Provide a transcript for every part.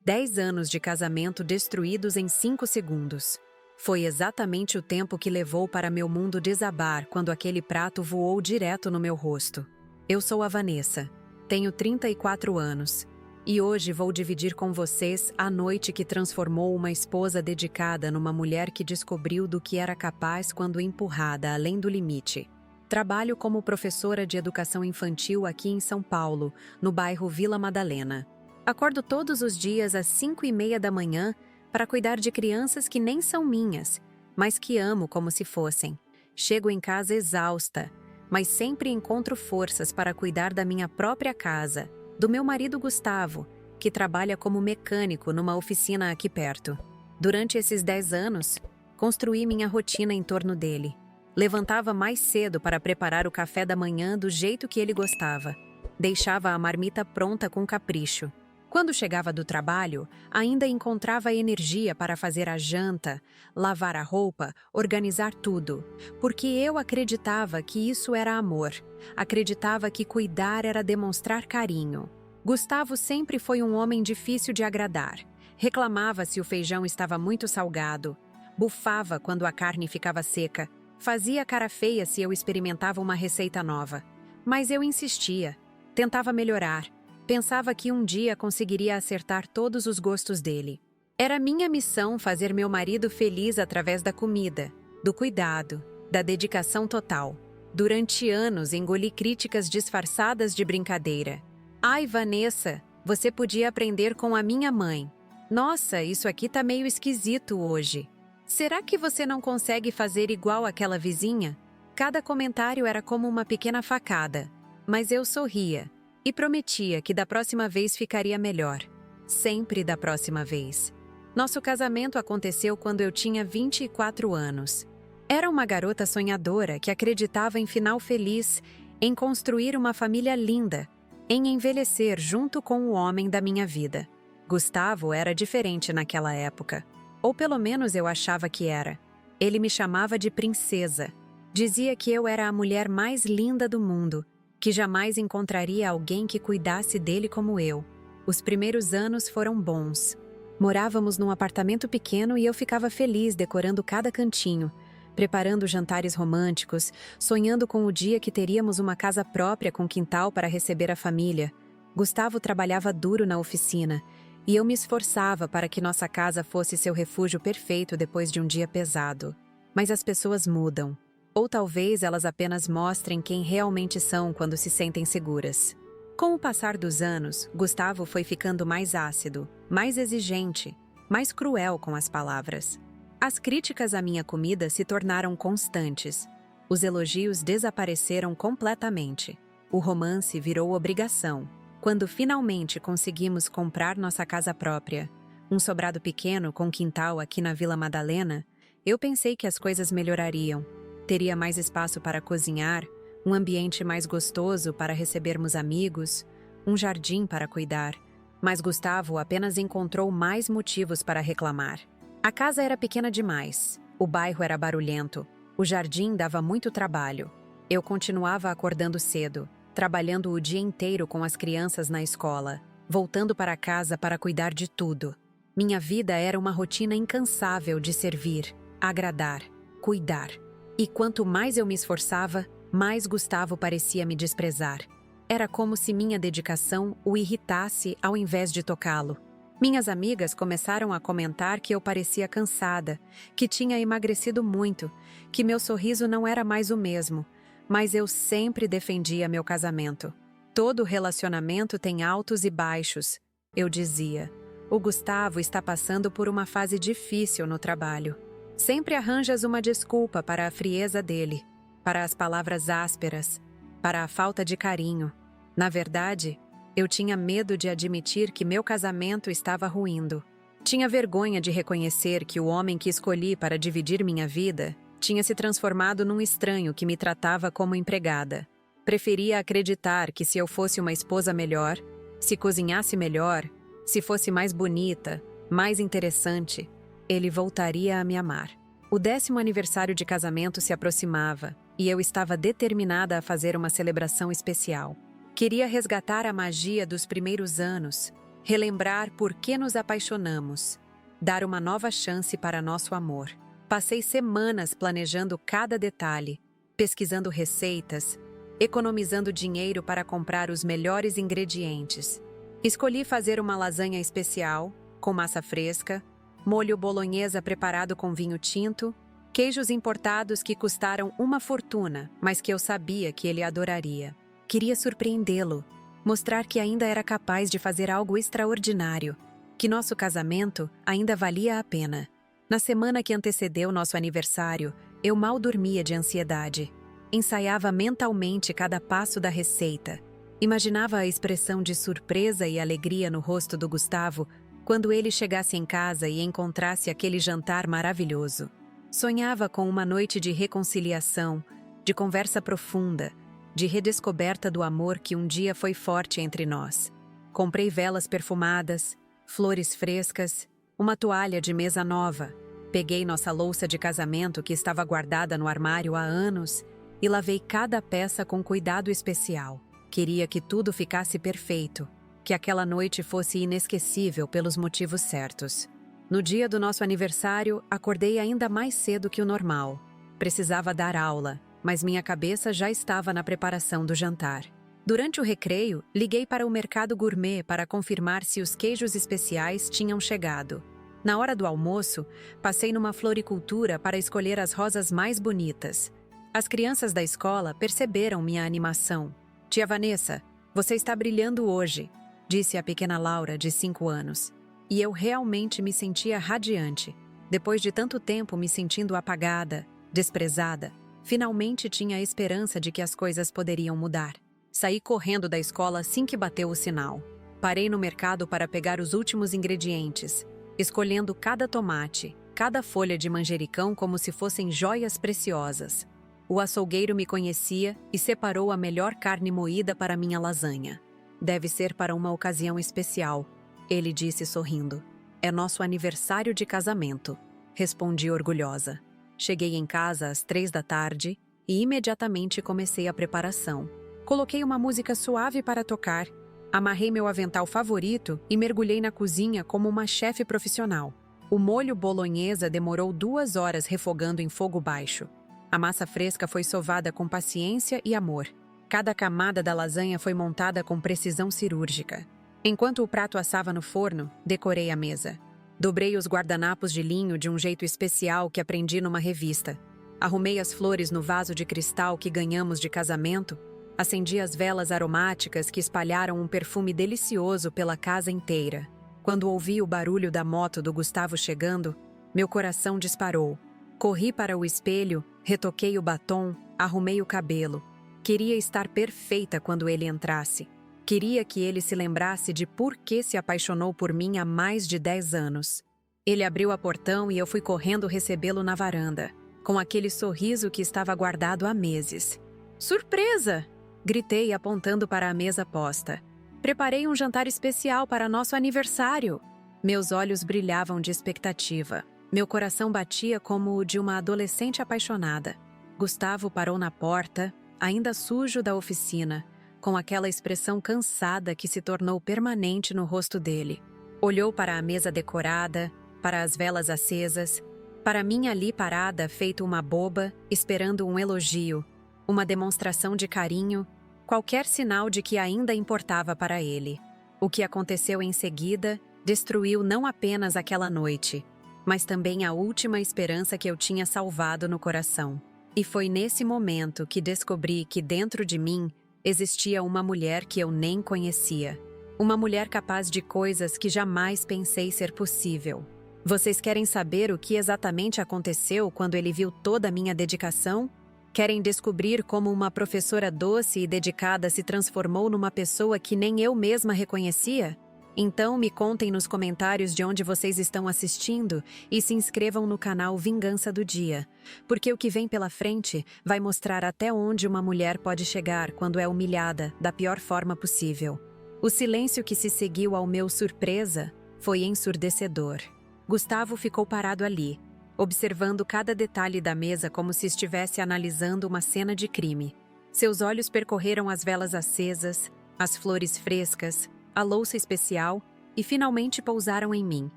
10 anos de casamento destruídos em 5 segundos. Foi exatamente o tempo que levou para meu mundo desabar quando aquele prato voou direto no meu rosto. Eu sou a Vanessa, tenho 34 anos, e hoje vou dividir com vocês a noite que transformou uma esposa dedicada numa mulher que descobriu do que era capaz quando empurrada além do limite. Trabalho como professora de educação infantil aqui em São Paulo, no bairro Vila Madalena. Acordo todos os dias às 5:30 da manhã para cuidar de crianças que nem são minhas, mas que amo como se fossem. Chego em casa exausta, mas sempre encontro forças para cuidar da minha própria casa, do meu marido Gustavo, que trabalha como mecânico numa oficina aqui perto. Durante esses 10 anos, construí minha rotina em torno dele. Levantava mais cedo para preparar o café da manhã do jeito que ele gostava. Deixava a marmita pronta com capricho. Quando chegava do trabalho, ainda encontrava energia para fazer a janta, lavar a roupa, organizar tudo, porque eu acreditava que isso era amor. Acreditava que cuidar era demonstrar carinho. Gustavo sempre foi um homem difícil de agradar. Reclamava se o feijão estava muito salgado, bufava quando a carne ficava seca, fazia cara feia se eu experimentava uma receita nova. Mas eu insistia, tentava melhorar. Pensava que um dia conseguiria acertar todos os gostos dele. Era minha missão fazer meu marido feliz através da comida, do cuidado, da dedicação total. Durante anos engoli críticas disfarçadas de brincadeira. Ai, Vanessa, você podia aprender com a minha mãe. Nossa, isso aqui tá meio esquisito hoje. Será que você não consegue fazer igual aquela vizinha? Cada comentário era como uma pequena facada, mas eu sorria. E prometia que da próxima vez ficaria melhor. Sempre da próxima vez. Nosso casamento aconteceu quando eu tinha 24 anos. Era uma garota sonhadora que acreditava em final feliz, em construir uma família linda, em envelhecer junto com o homem da minha vida. Gustavo era diferente naquela época. Ou pelo menos eu achava que era. Ele me chamava de princesa. Dizia que eu era a mulher mais linda do mundo, que jamais encontraria alguém que cuidasse dele como eu. Os primeiros anos foram bons. Morávamos num apartamento pequeno e eu ficava feliz decorando cada cantinho, preparando jantares românticos, sonhando com o dia que teríamos uma casa própria com quintal para receber a família. Gustavo trabalhava duro na oficina, e eu me esforçava para que nossa casa fosse seu refúgio perfeito depois de um dia pesado. Mas as pessoas mudam. Ou talvez elas apenas mostrem quem realmente são quando se sentem seguras. Com o passar dos anos, Gustavo foi ficando mais ácido, mais exigente, mais cruel com as palavras. As críticas à minha comida se tornaram constantes. Os elogios desapareceram completamente. O romance virou obrigação. Quando finalmente conseguimos comprar nossa casa própria, um sobrado pequeno com quintal aqui na Vila Madalena, eu pensei que as coisas melhorariam. Teria mais espaço para cozinhar, um ambiente mais gostoso para recebermos amigos, um jardim para cuidar. Mas Gustavo apenas encontrou mais motivos para reclamar. A casa era pequena demais, o bairro era barulhento, o jardim dava muito trabalho. Eu continuava acordando cedo, trabalhando o dia inteiro com as crianças na escola, voltando para casa para cuidar de tudo. Minha vida era uma rotina incansável de servir, agradar, cuidar. E quanto mais eu me esforçava, mais Gustavo parecia me desprezar. Era como se minha dedicação o irritasse ao invés de tocá-lo. Minhas amigas começaram a comentar que eu parecia cansada, que tinha emagrecido muito, que meu sorriso não era mais o mesmo, mas eu sempre defendia meu casamento. Todo relacionamento tem altos e baixos, eu dizia. O Gustavo está passando por uma fase difícil no trabalho. Sempre arranjas uma desculpa para a frieza dele, para as palavras ásperas, para a falta de carinho. Na verdade, eu tinha medo de admitir que meu casamento estava ruindo. Tinha vergonha de reconhecer que o homem que escolhi para dividir minha vida tinha se transformado num estranho que me tratava como empregada. Preferia acreditar que se eu fosse uma esposa melhor, se cozinhasse melhor, se fosse mais bonita, mais interessante, ele voltaria a me amar. O 10º aniversário de casamento se aproximava e eu estava determinada a fazer uma celebração especial. Queria resgatar a magia dos primeiros anos, relembrar por que nos apaixonamos, dar uma nova chance para nosso amor. Passei semanas planejando cada detalhe, pesquisando receitas, economizando dinheiro para comprar os melhores ingredientes. Escolhi fazer uma lasanha especial, com massa fresca, molho bolonhesa preparado com vinho tinto, queijos importados que custaram uma fortuna, mas que eu sabia que ele adoraria. Queria surpreendê-lo, mostrar que ainda era capaz de fazer algo extraordinário, que nosso casamento ainda valia a pena. Na semana que antecedeu nosso aniversário, eu mal dormia de ansiedade. Ensaiava mentalmente cada passo da receita. Imaginava a expressão de surpresa e alegria no rosto do Gustavo quando ele chegasse em casa e encontrasse aquele jantar maravilhoso. Sonhava com uma noite de reconciliação, de conversa profunda, de redescoberta do amor que um dia foi forte entre nós. Comprei velas perfumadas, flores frescas, uma toalha de mesa nova. Peguei nossa louça de casamento que estava guardada no armário há anos e lavei cada peça com cuidado especial. Queria que tudo ficasse perfeito, que aquela noite fosse inesquecível pelos motivos certos. No dia do nosso aniversário, acordei ainda mais cedo que o normal. Precisava dar aula, mas minha cabeça já estava na preparação do jantar. Durante o recreio, liguei para o mercado gourmet para confirmar se os queijos especiais tinham chegado. Na hora do almoço, passei numa floricultura para escolher as rosas mais bonitas. As crianças da escola perceberam minha animação. "Tia Vanessa, você está brilhando hoje", disse a pequena Laura, de 5 anos. E eu realmente me sentia radiante. Depois de tanto tempo me sentindo apagada, desprezada, finalmente tinha a esperança de que as coisas poderiam mudar. Saí correndo da escola assim que bateu o sinal. Parei no mercado para pegar os últimos ingredientes, escolhendo cada tomate, cada folha de manjericão como se fossem joias preciosas. O açougueiro me conhecia e separou a melhor carne moída para minha lasanha. "Deve ser para uma ocasião especial", ele disse sorrindo. "É nosso aniversário de casamento", respondi orgulhosa. Cheguei em casa às 3 da tarde e imediatamente comecei a preparação. Coloquei uma música suave para tocar, amarrei meu avental favorito e mergulhei na cozinha como uma chefe profissional. O molho bolonhesa demorou 2 horas refogando em fogo baixo. A massa fresca foi sovada com paciência e amor. Cada camada da lasanha foi montada com precisão cirúrgica. Enquanto o prato assava no forno, decorei a mesa. Dobrei os guardanapos de linho de um jeito especial que aprendi numa revista. Arrumei as flores no vaso de cristal que ganhamos de casamento. Acendi as velas aromáticas que espalharam um perfume delicioso pela casa inteira. Quando ouvi o barulho da moto do Gustavo chegando, meu coração disparou. Corri para o espelho, retoquei o batom, arrumei o cabelo. Queria estar perfeita quando ele entrasse. Queria que ele se lembrasse de por que se apaixonou por mim há mais de 10 anos. Ele abriu a portão e eu fui correndo recebê-lo na varanda, com aquele sorriso que estava guardado há meses. "Surpresa!" gritei apontando para a mesa posta. "Preparei um jantar especial para nosso aniversário." Meus olhos brilhavam de expectativa. Meu coração batia como o de uma adolescente apaixonada. Gustavo parou na porta, ainda sujo da oficina, com aquela expressão cansada que se tornou permanente no rosto dele. Olhou para a mesa decorada, para as velas acesas, para mim ali parada, feito uma boba, esperando um elogio, uma demonstração de carinho, qualquer sinal de que ainda importava para ele. O que aconteceu em seguida destruiu não apenas aquela noite, mas também a última esperança que eu tinha salvado no coração. E foi nesse momento que descobri que dentro de mim existia uma mulher que eu nem conhecia. Uma mulher capaz de coisas que jamais pensei ser possível. Vocês querem saber o que exatamente aconteceu quando ele viu toda a minha dedicação? Querem descobrir como uma professora doce e dedicada se transformou numa pessoa que nem eu mesma reconhecia? Então me contem nos comentários de onde vocês estão assistindo e se inscrevam no canal Vingança do Dia, porque o que vem pela frente vai mostrar até onde uma mulher pode chegar quando é humilhada da pior forma possível. O silêncio que se seguiu ao meu surpresa foi ensurdecedor. Gustavo ficou parado ali, observando cada detalhe da mesa como se estivesse analisando uma cena de crime. Seus olhos percorreram as velas acesas, as flores frescas, a louça especial e finalmente pousaram em mim.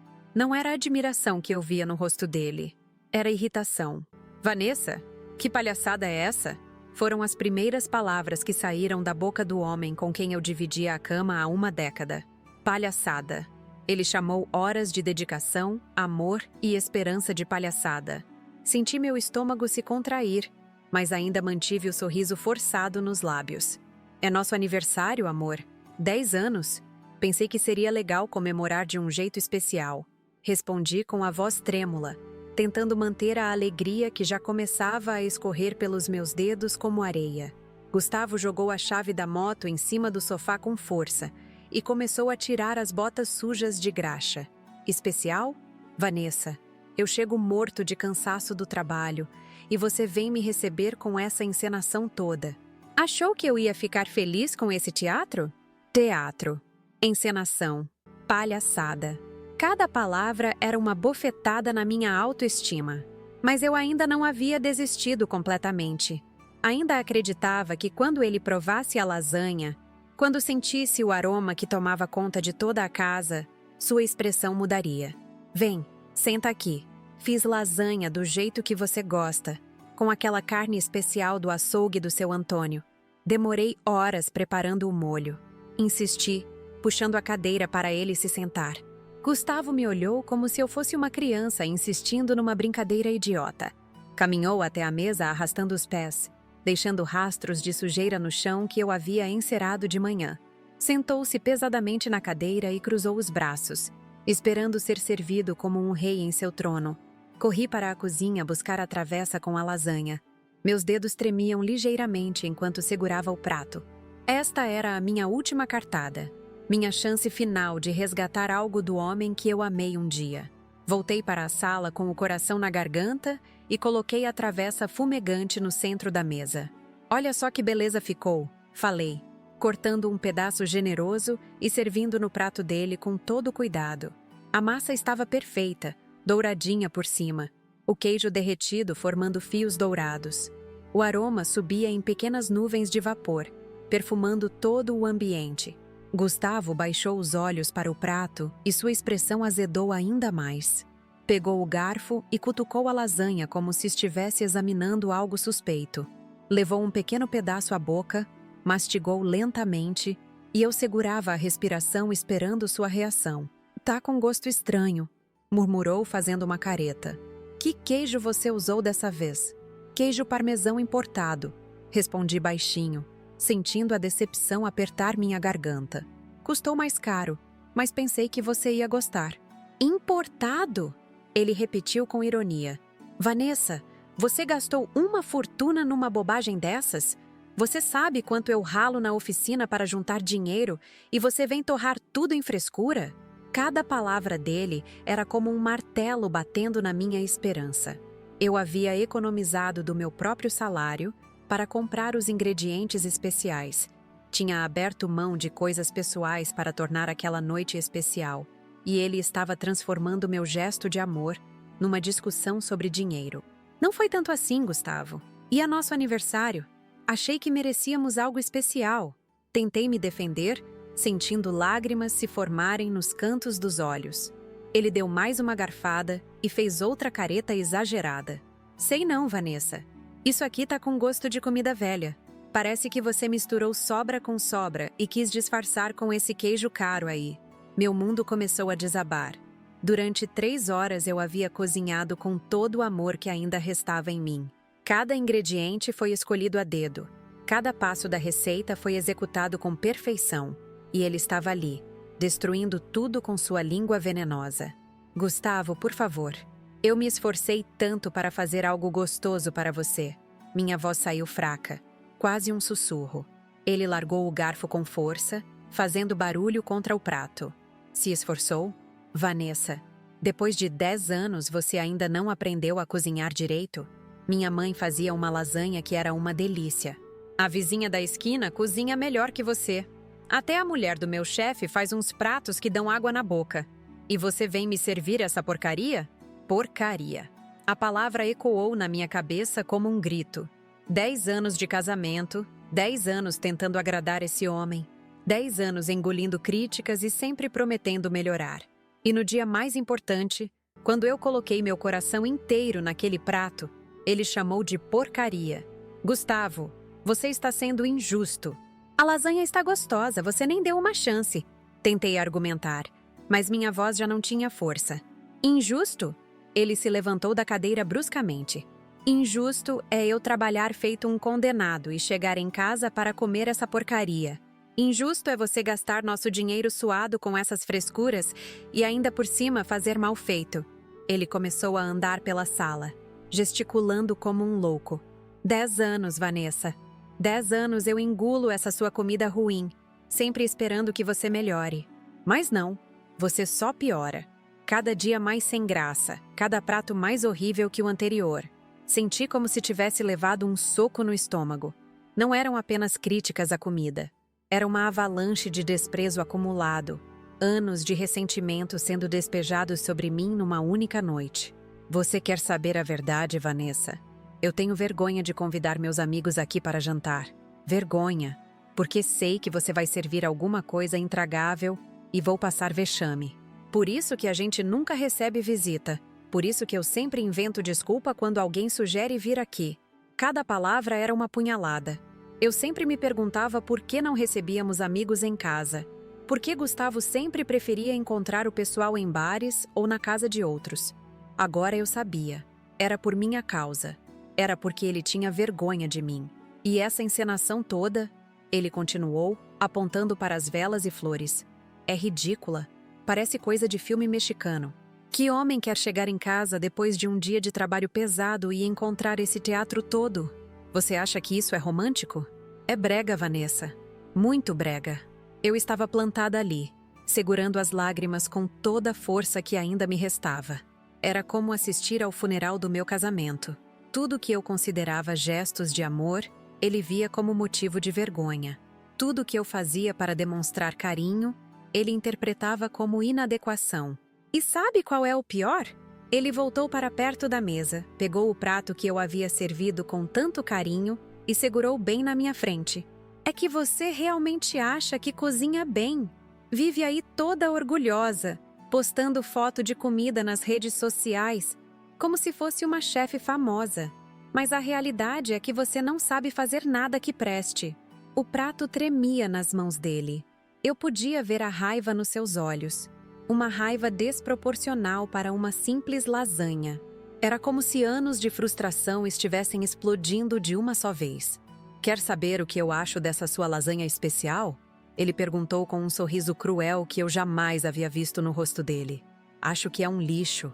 Não era admiração que eu via no rosto dele. Era irritação. Vanessa, que palhaçada é essa? Foram as primeiras palavras que saíram da boca do homem com quem eu dividia a cama há uma década. Palhaçada. Ele chamou horas de dedicação, amor e esperança de palhaçada. Senti meu estômago se contrair, mas ainda mantive o sorriso forçado nos lábios. É nosso aniversário, amor. 10 anos. Pensei que seria legal comemorar de um jeito especial. Respondi com a voz trêmula, tentando manter a alegria que já começava a escorrer pelos meus dedos como areia. Gustavo jogou a chave da moto em cima do sofá com força e começou a tirar as botas sujas de graxa. Especial? Vanessa, eu chego morto de cansaço do trabalho e você vem me receber com essa encenação toda. Achou que eu ia ficar feliz com esse teatro? Teatro. Encenação. Palhaçada. Cada palavra era uma bofetada na minha autoestima. Mas eu ainda não havia desistido completamente. Ainda acreditava que quando ele provasse a lasanha, quando sentisse o aroma que tomava conta de toda a casa, sua expressão mudaria. Vem, senta aqui. Fiz lasanha do jeito que você gosta, com aquela carne especial do açougue do seu Antônio. Demorei horas preparando o molho. Insisti, puxando a cadeira para ele se sentar. Gustavo me olhou como se eu fosse uma criança insistindo numa brincadeira idiota. Caminhou até a mesa arrastando os pés, deixando rastros de sujeira no chão que eu havia encerado de manhã. Sentou-se pesadamente na cadeira e cruzou os braços, esperando ser servido como um rei em seu trono. Corri para a cozinha buscar a travessa com a lasanha. Meus dedos tremiam ligeiramente enquanto segurava o prato. Esta era a minha última cartada. Minha chance final de resgatar algo do homem que eu amei um dia. Voltei para a sala com o coração na garganta e coloquei a travessa fumegante no centro da mesa. Olha só que beleza ficou, falei, cortando um pedaço generoso e servindo no prato dele com todo cuidado. A massa estava perfeita, douradinha por cima, o queijo derretido formando fios dourados. O aroma subia em pequenas nuvens de vapor, perfumando todo o ambiente. Gustavo baixou os olhos para o prato e sua expressão azedou ainda mais. Pegou o garfo e cutucou a lasanha como se estivesse examinando algo suspeito. Levou um pequeno pedaço à boca, mastigou lentamente e eu segurava a respiração esperando sua reação. Tá com gosto estranho, murmurou fazendo uma careta. Que queijo você usou dessa vez? Queijo parmesão importado, respondi baixinho, sentindo a decepção apertar minha garganta. Custou mais caro, mas pensei que você ia gostar. Importado? Ele repetiu com ironia. Vanessa, você gastou uma fortuna numa bobagem dessas? Você sabe quanto eu ralo na oficina para juntar dinheiro e você vem torrar tudo em frescura? Cada palavra dele era como um martelo batendo na minha esperança. Eu havia economizado do meu próprio salário para comprar os ingredientes especiais. Tinha aberto mão de coisas pessoais para tornar aquela noite especial, e ele estava transformando meu gesto de amor numa discussão sobre dinheiro. Não foi tanto assim, Gustavo. E a nosso aniversário? Achei que merecíamos algo especial. Tentei me defender, sentindo lágrimas se formarem nos cantos dos olhos. Ele deu mais uma garfada e fez outra careta exagerada. Sei não, Vanessa. Isso aqui tá com gosto de comida velha. Parece que você misturou sobra com sobra e quis disfarçar com esse queijo caro aí. Meu mundo começou a desabar. Durante 3 horas eu havia cozinhado com todo o amor que ainda restava em mim. Cada ingrediente foi escolhido a dedo. Cada passo da receita foi executado com perfeição. E ele estava ali, destruindo tudo com sua língua venenosa. Gustavo, por favor. Eu me esforcei tanto para fazer algo gostoso para você. Minha voz saiu fraca, quase um sussurro. Ele largou o garfo com força, fazendo barulho contra o prato. Se esforçou? Vanessa, depois de 10 anos você ainda não aprendeu a cozinhar direito? Minha mãe fazia uma lasanha que era uma delícia. A vizinha da esquina cozinha melhor que você. Até a mulher do meu chefe faz uns pratos que dão água na boca. E você vem me servir essa porcaria? Porcaria. A palavra ecoou na minha cabeça como um grito. 10 anos de casamento, 10 anos tentando agradar esse homem. 10 anos engolindo críticas e sempre prometendo melhorar. E no dia mais importante, quando eu coloquei meu coração inteiro naquele prato, ele chamou de porcaria. Gustavo, você está sendo injusto. A lasanha está gostosa, você nem deu uma chance. Tentei argumentar, mas minha voz já não tinha força. Injusto? Ele se levantou da cadeira bruscamente. Injusto é eu trabalhar feito um condenado e chegar em casa para comer essa porcaria. Injusto é você gastar nosso dinheiro suado com essas frescuras e ainda por cima fazer mal feito. Ele começou a andar pela sala, gesticulando como um louco. 10 anos, Vanessa. 10 anos eu engulo essa sua comida ruim, sempre esperando que você melhore. Mas não, você só piora. Cada dia mais sem graça, cada prato mais horrível que o anterior. Senti como se tivesse levado um soco no estômago. Não eram apenas críticas à comida. Era uma avalanche de desprezo acumulado. Anos de ressentimento sendo despejados sobre mim numa única noite. Você quer saber a verdade, Vanessa? Eu tenho vergonha de convidar meus amigos aqui para jantar. Vergonha, porque sei que você vai servir alguma coisa intragável e vou passar vexame. Por isso que a gente nunca recebe visita. Por isso que eu sempre invento desculpa quando alguém sugere vir aqui. Cada palavra era uma punhalada. Eu sempre me perguntava por que não recebíamos amigos em casa. Por que Gustavo sempre preferia encontrar o pessoal em bares ou na casa de outros. Agora eu sabia. Era por minha causa. Era porque ele tinha vergonha de mim. E essa encenação toda, ele continuou, apontando para as velas e flores. É ridícula. Parece coisa de filme mexicano. Que homem quer chegar em casa depois de um dia de trabalho pesado e encontrar esse teatro todo? Você acha que isso é romântico? É brega, Vanessa. Muito brega. Eu estava plantada ali, segurando as lágrimas com toda a força que ainda me restava. Era como assistir ao funeral do meu casamento. Tudo que eu considerava gestos de amor, ele via como motivo de vergonha. Tudo que eu fazia para demonstrar carinho, ele interpretava como inadequação. E sabe qual é o pior? Ele voltou para perto da mesa, pegou o prato que eu havia servido com tanto carinho e segurou bem na minha frente. É que você realmente acha que cozinha bem. Vive aí toda orgulhosa, postando foto de comida nas redes sociais, como se fosse uma chefe famosa. Mas a realidade é que você não sabe fazer nada que preste. O prato tremia nas mãos dele. Eu podia ver a raiva nos seus olhos. Uma raiva desproporcional para uma simples lasanha. Era como se anos de frustração estivessem explodindo de uma só vez. Quer saber o que eu acho dessa sua lasanha especial? Ele perguntou com um sorriso cruel que eu jamais havia visto no rosto dele. Acho que é um lixo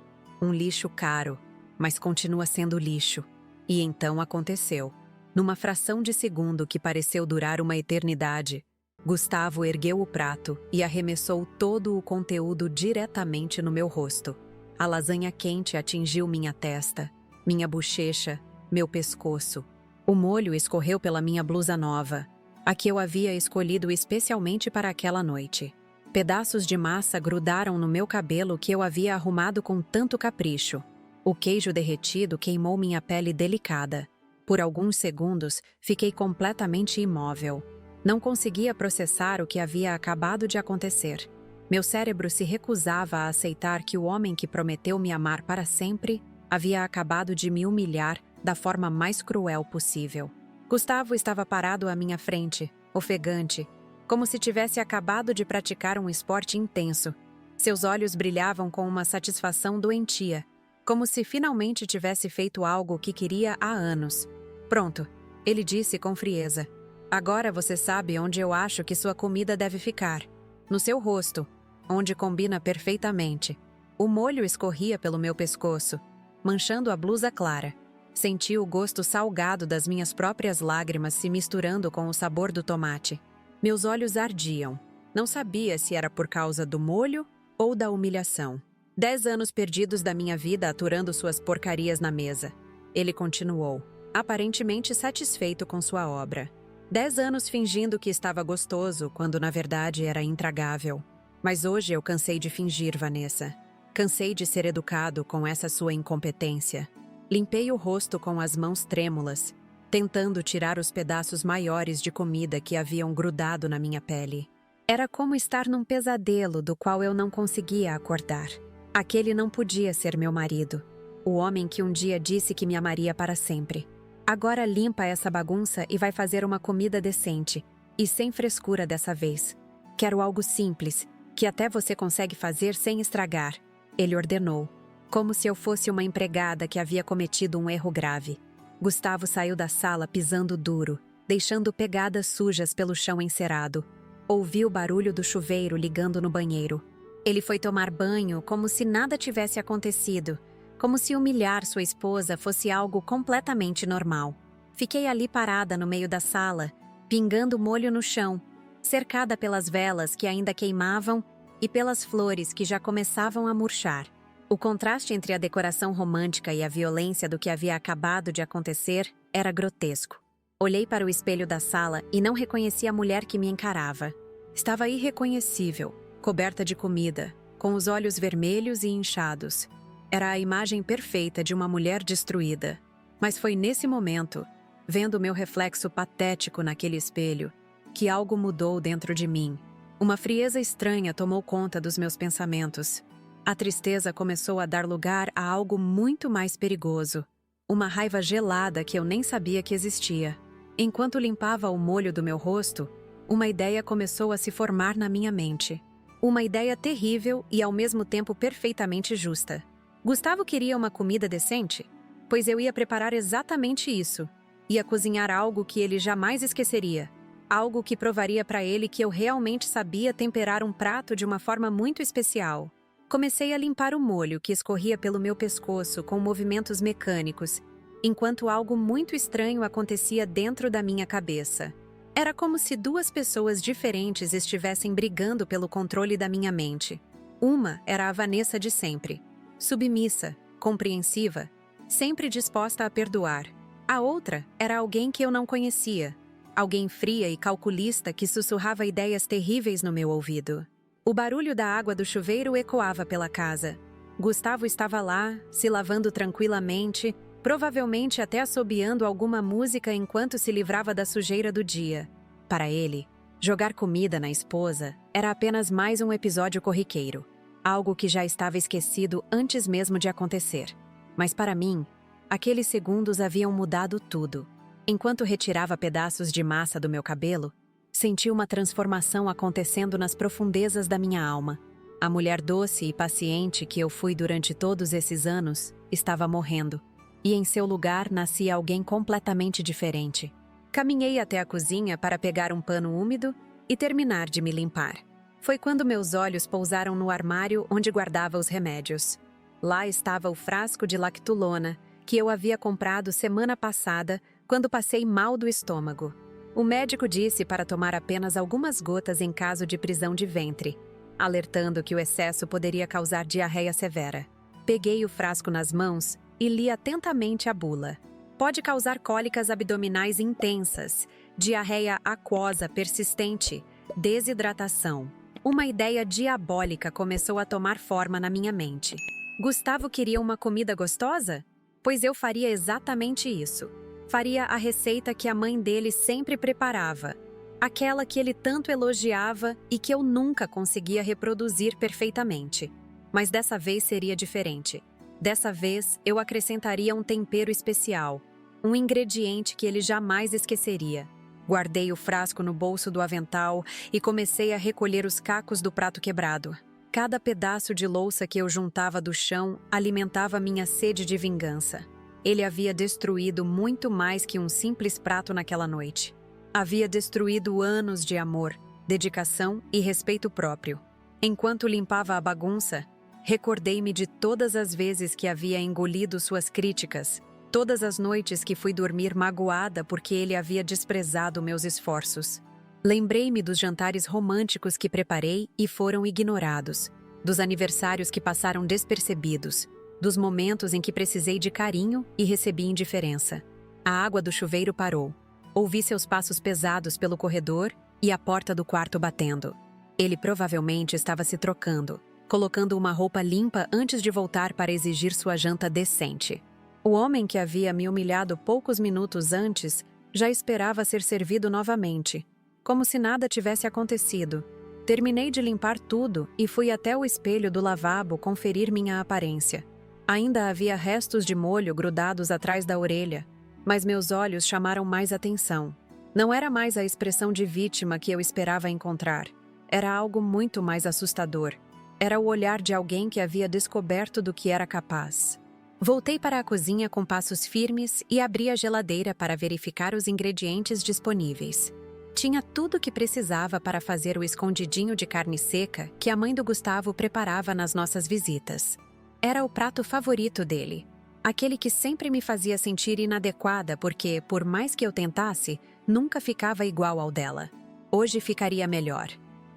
caro, mas continua sendo lixo. E então aconteceu. Numa fração de segundo que pareceu durar uma eternidade, Gustavo ergueu o prato e arremessou todo o conteúdo diretamente no meu rosto. A lasanha quente atingiu minha testa, minha bochecha, meu pescoço. O molho escorreu pela minha blusa nova, a que eu havia escolhido especialmente para aquela noite. Pedaços de massa grudaram no meu cabelo que eu havia arrumado com tanto capricho. O queijo derretido queimou minha pele delicada. Por alguns segundos, fiquei completamente imóvel. Não conseguia processar o que havia acabado de acontecer. Meu cérebro se recusava a aceitar que o homem que prometeu me amar para sempre havia acabado de me humilhar da forma mais cruel possível. Gustavo estava parado à minha frente, ofegante, como se tivesse acabado de praticar um esporte intenso. Seus olhos brilhavam com uma satisfação doentia, como se finalmente tivesse feito algo que queria há anos. Pronto, ele disse com frieza. Agora você sabe onde eu acho que sua comida deve ficar. No seu rosto, onde combina perfeitamente. O molho escorria pelo meu pescoço, manchando a blusa clara. Senti o gosto salgado das minhas próprias lágrimas se misturando com o sabor do tomate. Meus olhos ardiam. Não sabia se era por causa do molho ou da humilhação. 10 anos perdidos da minha vida aturando suas porcarias na mesa. Ele continuou, aparentemente satisfeito com sua obra. 10 anos fingindo que estava gostoso, quando na verdade era intragável. Mas hoje eu cansei de fingir, Vanessa. Cansei de ser educado com essa sua incompetência. Limpei o rosto com as mãos trêmulas, tentando tirar os pedaços maiores de comida que haviam grudado na minha pele. Era como estar num pesadelo do qual eu não conseguia acordar. Aquele não podia ser meu marido. O homem que um dia disse que me amaria para sempre. Agora limpa essa bagunça e vai fazer uma comida decente. E sem frescura dessa vez. Quero algo simples, que até você consegue fazer sem estragar. Ele ordenou, como se eu fosse uma empregada que havia cometido um erro grave. Gustavo saiu da sala pisando duro, deixando pegadas sujas pelo chão encerado. Ouvi o barulho do chuveiro ligando no banheiro. Ele foi tomar banho como se nada tivesse acontecido, como se humilhar sua esposa fosse algo completamente normal. Fiquei ali parada no meio da sala, pingando molho no chão, cercada pelas velas que ainda queimavam e pelas flores que já começavam a murchar. O contraste entre a decoração romântica e a violência do que havia acabado de acontecer era grotesco. Olhei para o espelho da sala e não reconheci a mulher que me encarava. Estava irreconhecível, coberta de comida, com os olhos vermelhos e inchados. Era a imagem perfeita de uma mulher destruída. Mas foi nesse momento, vendo meu reflexo patético naquele espelho, que algo mudou dentro de mim. Uma frieza estranha tomou conta dos meus pensamentos. A tristeza começou a dar lugar a algo muito mais perigoso. Uma raiva gelada que eu nem sabia que existia. Enquanto limpava o molho do meu rosto, uma ideia começou a se formar na minha mente. Uma ideia terrível e ao mesmo tempo perfeitamente justa. Gustavo queria uma comida decente? Pois eu ia preparar exatamente isso. Ia cozinhar algo que ele jamais esqueceria. Algo que provaria para ele que eu realmente sabia temperar um prato de uma forma muito especial. Comecei a limpar o molho que escorria pelo meu pescoço com movimentos mecânicos, enquanto algo muito estranho acontecia dentro da minha cabeça. Era como se duas pessoas diferentes estivessem brigando pelo controle da minha mente. Uma era a Vanessa de sempre, submissa, compreensiva, sempre disposta a perdoar. A outra era alguém que eu não conhecia, alguém fria e calculista que sussurrava ideias terríveis no meu ouvido. O barulho da água do chuveiro ecoava pela casa. Gustavo estava lá, se lavando tranquilamente, provavelmente até assobiando alguma música enquanto se livrava da sujeira do dia. Para ele, jogar comida na esposa era apenas mais um episódio corriqueiro, algo que já estava esquecido antes mesmo de acontecer. Mas para mim, aqueles segundos haviam mudado tudo. Enquanto retirava pedaços de massa do meu cabelo, senti uma transformação acontecendo nas profundezas da minha alma. A mulher doce e paciente que eu fui durante todos esses anos estava morrendo, e em seu lugar nascia alguém completamente diferente. Caminhei até a cozinha para pegar um pano úmido e terminar de me limpar. Foi quando meus olhos pousaram no armário onde guardava os remédios. Lá estava o frasco de lactulona, que eu havia comprado semana passada, quando passei mal do estômago. O médico disse para tomar apenas algumas gotas em caso de prisão de ventre, alertando que o excesso poderia causar diarreia severa. Peguei o frasco nas mãos e li atentamente a bula. Pode causar cólicas abdominais intensas, diarreia aquosa persistente, desidratação. Uma ideia diabólica começou a tomar forma na minha mente. Gustavo queria uma comida gostosa? Pois eu faria exatamente isso. Faria a receita que a mãe dele sempre preparava, aquela que ele tanto elogiava e que eu nunca conseguia reproduzir perfeitamente. Mas dessa vez seria diferente. Dessa vez, eu acrescentaria um tempero especial, um ingrediente que ele jamais esqueceria. Guardei o frasco no bolso do avental e comecei a recolher os cacos do prato quebrado. Cada pedaço de louça que eu juntava do chão alimentava minha sede de vingança. Ele havia destruído muito mais que um simples prato naquela noite. Havia destruído anos de amor, dedicação e respeito próprio. Enquanto limpava a bagunça, recordei-me de todas as vezes que havia engolido suas críticas, todas as noites que fui dormir magoada porque ele havia desprezado meus esforços. Lembrei-me dos jantares românticos que preparei e foram ignorados, dos aniversários que passaram despercebidos, dos momentos em que precisei de carinho e recebi indiferença. A água do chuveiro parou. Ouvi seus passos pesados pelo corredor e a porta do quarto batendo. Ele provavelmente estava se trocando, colocando uma roupa limpa antes de voltar para exigir sua janta decente. O homem que havia me humilhado poucos minutos antes já esperava ser servido novamente, como se nada tivesse acontecido. Terminei de limpar tudo e fui até o espelho do lavabo conferir minha aparência. Ainda havia restos de molho grudados atrás da orelha, mas meus olhos chamaram mais atenção. Não era mais a expressão de vítima que eu esperava encontrar. Era algo muito mais assustador. Era o olhar de alguém que havia descoberto do que era capaz. Voltei para a cozinha com passos firmes e abri a geladeira para verificar os ingredientes disponíveis. Tinha tudo o que precisava para fazer o escondidinho de carne seca que a mãe do Gustavo preparava nas nossas visitas. Era o prato favorito dele. Aquele que sempre me fazia sentir inadequada porque, por mais que eu tentasse, nunca ficava igual ao dela. Hoje ficaria melhor.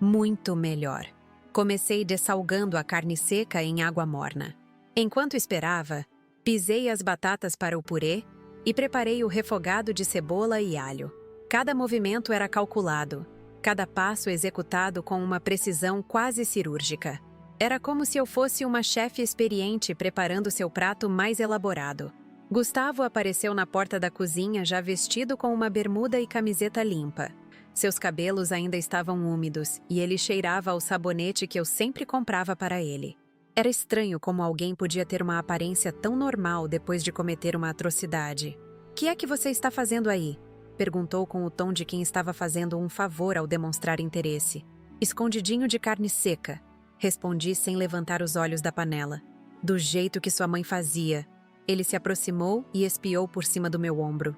Muito melhor. Comecei dessalgando a carne seca em água morna. Enquanto esperava, pisei as batatas para o purê e preparei o refogado de cebola e alho. Cada movimento era calculado, cada passo executado com uma precisão quase cirúrgica. Era como se eu fosse uma chefe experiente preparando seu prato mais elaborado. Gustavo apareceu na porta da cozinha já vestido com uma bermuda e camiseta limpa. Seus cabelos ainda estavam úmidos e ele cheirava ao sabonete que eu sempre comprava para ele. Era estranho como alguém podia ter uma aparência tão normal depois de cometer uma atrocidade. "O que é que você está fazendo aí?" perguntou com o tom de quem estava fazendo um favor ao demonstrar interesse. "Escondidinho de carne seca", respondi sem levantar os olhos da panela. Do jeito que sua mãe fazia. Ele se aproximou e espiou por cima do meu ombro.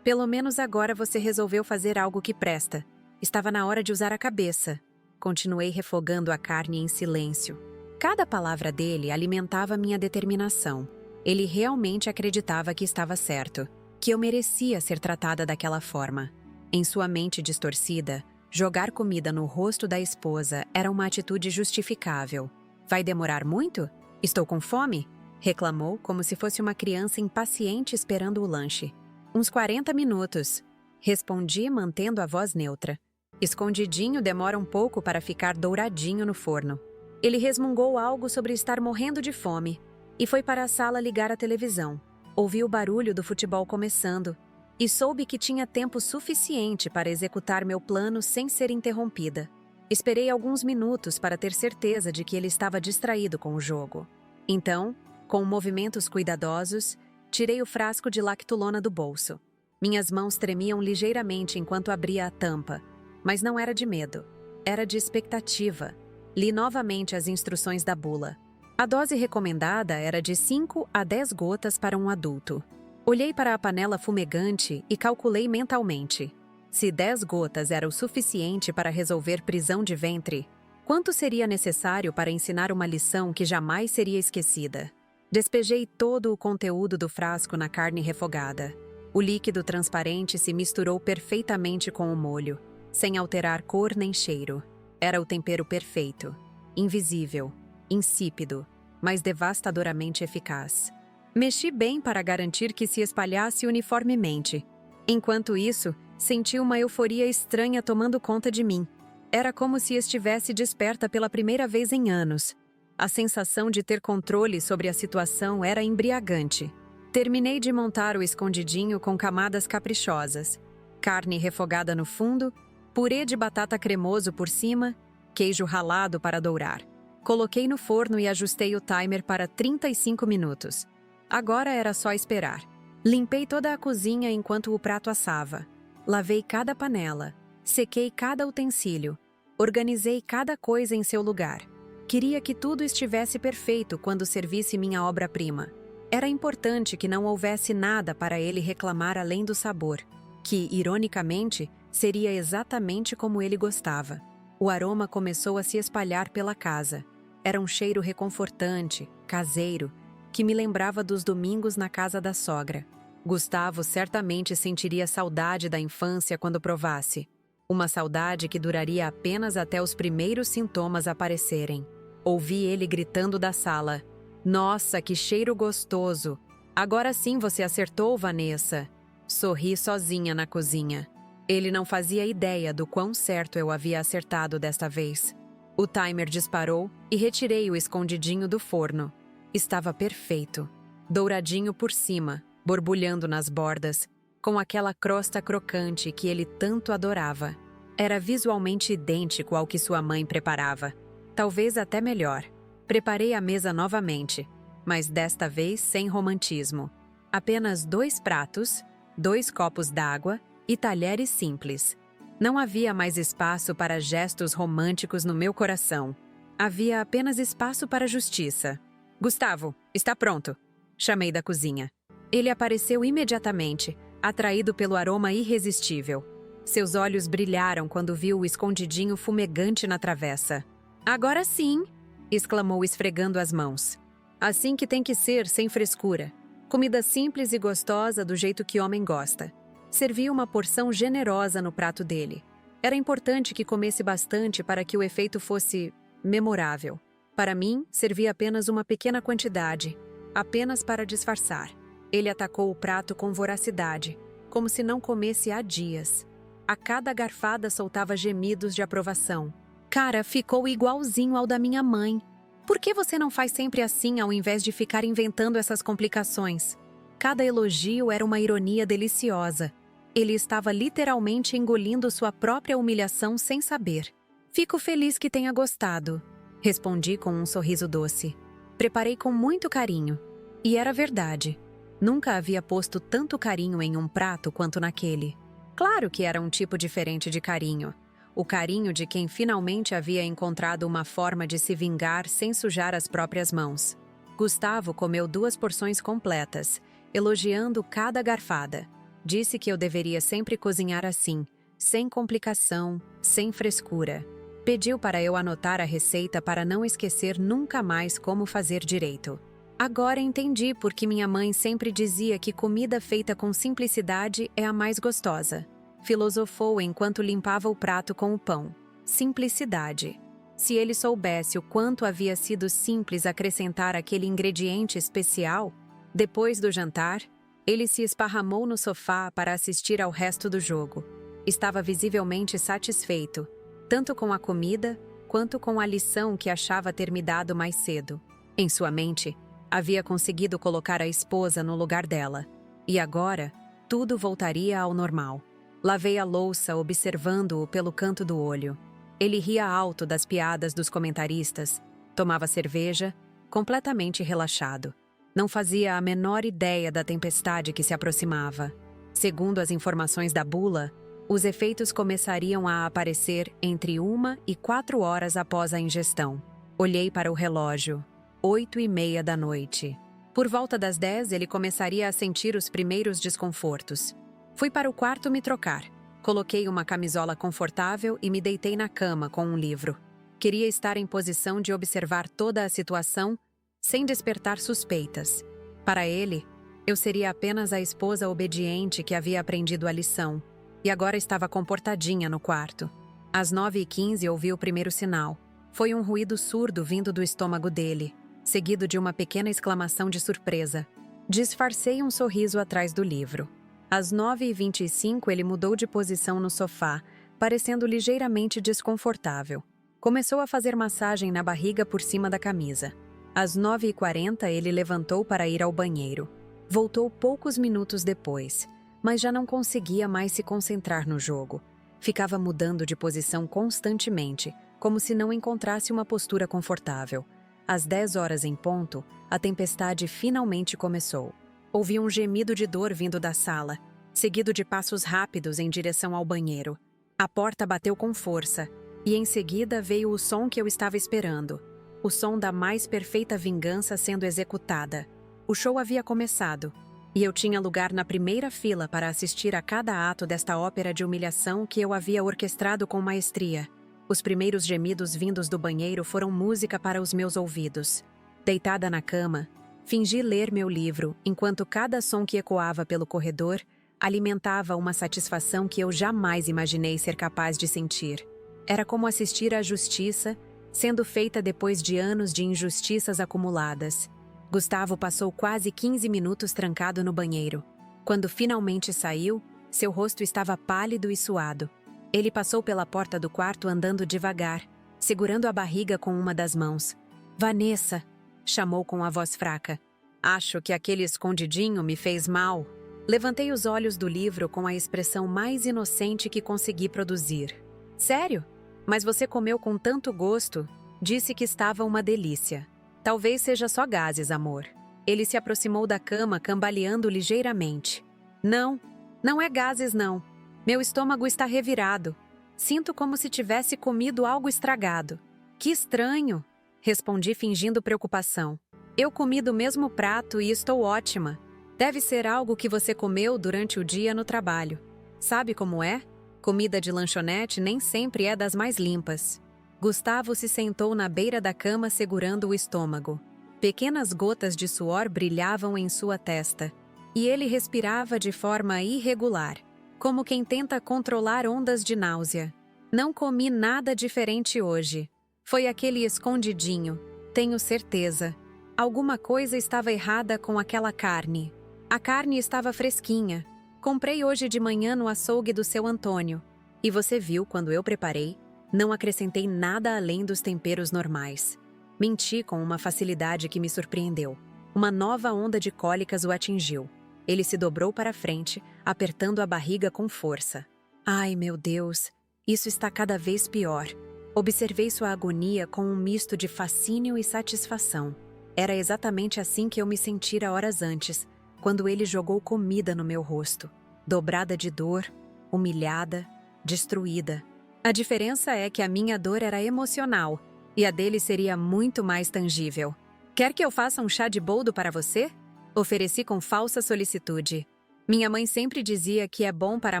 Pelo menos agora você resolveu fazer algo que presta. Estava na hora de usar a cabeça." Continuei refogando a carne em silêncio. Cada palavra dele alimentava minha determinação. Ele realmente acreditava que estava certo, que eu merecia ser tratada daquela forma. Em sua mente distorcida, jogar comida no rosto da esposa era uma atitude justificável. "Vai demorar muito? Estou com fome?" reclamou como se fosse uma criança impaciente esperando o lanche. "Uns 40 minutos", respondi mantendo a voz neutra. "Escondidinho demora um pouco para ficar douradinho no forno." Ele resmungou algo sobre estar morrendo de fome e foi para a sala ligar a televisão. Ouvi o barulho do futebol começando e soube que tinha tempo suficiente para executar meu plano sem ser interrompida. Esperei alguns minutos para ter certeza de que ele estava distraído com o jogo. Então, com movimentos cuidadosos, tirei o frasco de lactulona do bolso. Minhas mãos tremiam ligeiramente enquanto abria a tampa, mas não era de medo, era de expectativa. Li novamente as instruções da bula. A dose recomendada era de 5 a 10 gotas para um adulto. Olhei para a panela fumegante e calculei mentalmente. Se 10 gotas era o suficiente para resolver prisão de ventre, quanto seria necessário para ensinar uma lição que jamais seria esquecida? Despejei todo o conteúdo do frasco na carne refogada. O líquido transparente se misturou perfeitamente com o molho, sem alterar cor nem cheiro. Era o tempero perfeito, invisível, insípido, mas devastadoramente eficaz. Mexi bem para garantir que se espalhasse uniformemente. Enquanto isso, senti uma euforia estranha tomando conta de mim. Era como se estivesse desperta pela primeira vez em anos. A sensação de ter controle sobre a situação era embriagante. Terminei de montar o escondidinho com camadas caprichosas. Carne refogada no fundo, purê de batata cremoso por cima, queijo ralado para dourar. Coloquei no forno e ajustei o timer para 35 minutos. Agora era só esperar. Limpei toda a cozinha enquanto o prato assava. Lavei cada panela, sequei cada utensílio, organizei cada coisa em seu lugar. Queria que tudo estivesse perfeito quando servisse minha obra-prima. Era importante que não houvesse nada para ele reclamar além do sabor, que, ironicamente, seria exatamente como ele gostava. O aroma começou a se espalhar pela casa. Era um cheiro reconfortante, caseiro, que me lembrava dos domingos na casa da sogra. Gustavo certamente sentiria saudade da infância quando provasse. Uma saudade que duraria apenas até os primeiros sintomas aparecerem. Ouvi ele gritando da sala. "Nossa, que cheiro gostoso! Agora sim você acertou, Vanessa!" Sorri sozinha na cozinha. Ele não fazia ideia do quão certo eu havia acertado desta vez. O timer disparou e retirei o escondidinho do forno. Estava perfeito. Douradinho por cima, borbulhando nas bordas, com aquela crosta crocante que ele tanto adorava. Era visualmente idêntico ao que sua mãe preparava. Talvez até melhor. Preparei a mesa novamente, mas desta vez sem romantismo. Apenas 2 pratos, 2 copos d'água e talheres simples. Não havia mais espaço para gestos românticos no meu coração. Havia apenas espaço para justiça. Gustavo, está pronto, chamei da cozinha. Ele apareceu imediatamente, atraído pelo aroma irresistível. Seus olhos brilharam quando viu o escondidinho fumegante na travessa. Agora sim, exclamou esfregando as mãos. Assim que tem que ser, sem frescura. Comida simples e gostosa do jeito que homem gosta. Servi uma porção generosa no prato dele. Era importante que comesse bastante para que o efeito fosse memorável. Para mim, servi apenas uma pequena quantidade, apenas para disfarçar. Ele atacou o prato com voracidade, como se não comesse há dias. A cada garfada soltava gemidos de aprovação. Cara, ficou igualzinho ao da minha mãe. Por que você não faz sempre assim ao invés de ficar inventando essas complicações? Cada elogio era uma ironia deliciosa. Ele estava literalmente engolindo sua própria humilhação sem saber. Fico feliz que tenha gostado, respondi com um sorriso doce. Preparei com muito carinho. E era verdade. Nunca havia posto tanto carinho em um prato quanto naquele. Claro que era um tipo diferente de carinho. O carinho de quem finalmente havia encontrado uma forma de se vingar sem sujar as próprias mãos. Gustavo comeu 2 porções completas, elogiando cada garfada. Disse que eu deveria sempre cozinhar assim, sem complicação, sem frescura. Pediu para eu anotar a receita para não esquecer nunca mais como fazer direito. Agora entendi por que minha mãe sempre dizia que comida feita com simplicidade é a mais gostosa. Filosofou enquanto limpava o prato com o pão. Simplicidade. Se ele soubesse o quanto havia sido simples acrescentar aquele ingrediente especial, depois do jantar, ele se esparramou no sofá para assistir ao resto do jogo. Estava visivelmente satisfeito, tanto com a comida quanto com a lição que achava ter me dado mais cedo. Em sua mente, havia conseguido colocar a esposa no lugar dela. E agora, tudo voltaria ao normal. Lavei a louça observando-o pelo canto do olho. Ele ria alto das piadas dos comentaristas, tomava cerveja, completamente relaxado. Não fazia a menor ideia da tempestade que se aproximava. Segundo as informações da bula, os efeitos começariam a aparecer entre 1 e 4 horas após a ingestão. Olhei para o relógio. 8h30 da noite. Por volta das 10, ele começaria a sentir os primeiros desconfortos. Fui para o quarto me trocar. Coloquei uma camisola confortável e me deitei na cama com um livro. Queria estar em posição de observar toda a situação sem despertar suspeitas. Para ele, eu seria apenas a esposa obediente que havia aprendido a lição, e agora estava comportadinha no quarto. Às 9h15 ouvi o primeiro sinal. Foi um ruído surdo vindo do estômago dele, seguido de uma pequena exclamação de surpresa. Disfarcei um sorriso atrás do livro. Às 9h25 ele mudou de posição no sofá, parecendo ligeiramente desconfortável. Começou a fazer massagem na barriga por cima da camisa. Às 9h40 ele levantou para ir ao banheiro. Voltou poucos minutos depois, mas já não conseguia mais se concentrar no jogo. Ficava mudando de posição constantemente, como se não encontrasse uma postura confortável. Às 10 horas em ponto, a tempestade finalmente começou. Ouvi um gemido de dor vindo da sala, seguido de passos rápidos em direção ao banheiro. A porta bateu com força, e em seguida veio o som que eu estava esperando. O som da mais perfeita vingança sendo executada. O show havia começado, e eu tinha lugar na primeira fila para assistir a cada ato desta ópera de humilhação que eu havia orquestrado com maestria. Os primeiros gemidos vindos do banheiro foram música para os meus ouvidos. Deitada na cama, fingi ler meu livro, enquanto cada som que ecoava pelo corredor alimentava uma satisfação que eu jamais imaginei ser capaz de sentir. Era como assistir à justiça sendo feita depois de anos de injustiças acumuladas. Gustavo passou quase 15 minutos trancado no banheiro. Quando finalmente saiu, seu rosto estava pálido e suado. Ele passou pela porta do quarto andando devagar, segurando a barriga com uma das mãos. "Vanessa", chamou com a voz fraca. "Acho que aquele escondidinho me fez mal." Levantei os olhos do livro com a expressão mais inocente que consegui produzir. Sério? Mas você comeu com tanto gosto. Disse que estava uma delícia. Talvez seja só gases, amor. Ele se aproximou da cama, cambaleando ligeiramente. Não, não é gases, não. Meu estômago está revirado. Sinto como se tivesse comido algo estragado. Que estranho, respondi fingindo preocupação. Eu comi do mesmo prato e estou ótima. Deve ser algo que você comeu durante o dia no trabalho. Sabe como é? Comida de lanchonete nem sempre é das mais limpas. Gustavo se sentou na beira da cama segurando o estômago. Pequenas gotas de suor brilhavam em sua testa. E ele respirava de forma irregular, como quem tenta controlar ondas de náusea. Não comi nada diferente hoje. Foi aquele escondidinho, tenho certeza. Alguma coisa estava errada com aquela carne. A carne estava fresquinha. Comprei hoje de manhã no açougue do seu Antônio. E você viu quando eu preparei? Não acrescentei nada além dos temperos normais. Menti com uma facilidade que me surpreendeu. Uma nova onda de cólicas o atingiu. Ele se dobrou para frente, apertando a barriga com força. Ai, meu Deus, isso está cada vez pior. Observei sua agonia com um misto de fascínio e satisfação. Era exatamente assim que eu me sentira horas antes, quando ele jogou comida no meu rosto. Dobrada de dor, humilhada, destruída. A diferença é que a minha dor era emocional, e a dele seria muito mais tangível. Quer que eu faça um chá de boldo para você? Ofereci com falsa solicitude. Minha mãe sempre dizia que é bom para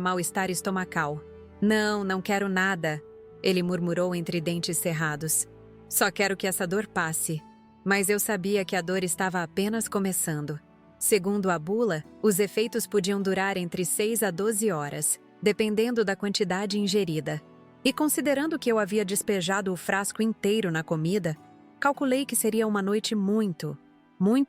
mal-estar estomacal. Não, não quero nada, ele murmurou entre dentes cerrados. Só quero que essa dor passe. Mas eu sabia que a dor estava apenas começando. Segundo a bula, os efeitos podiam durar entre 6 a 12 horas, dependendo da quantidade ingerida. E considerando que eu havia despejado o frasco inteiro na comida, calculei que seria uma noite muito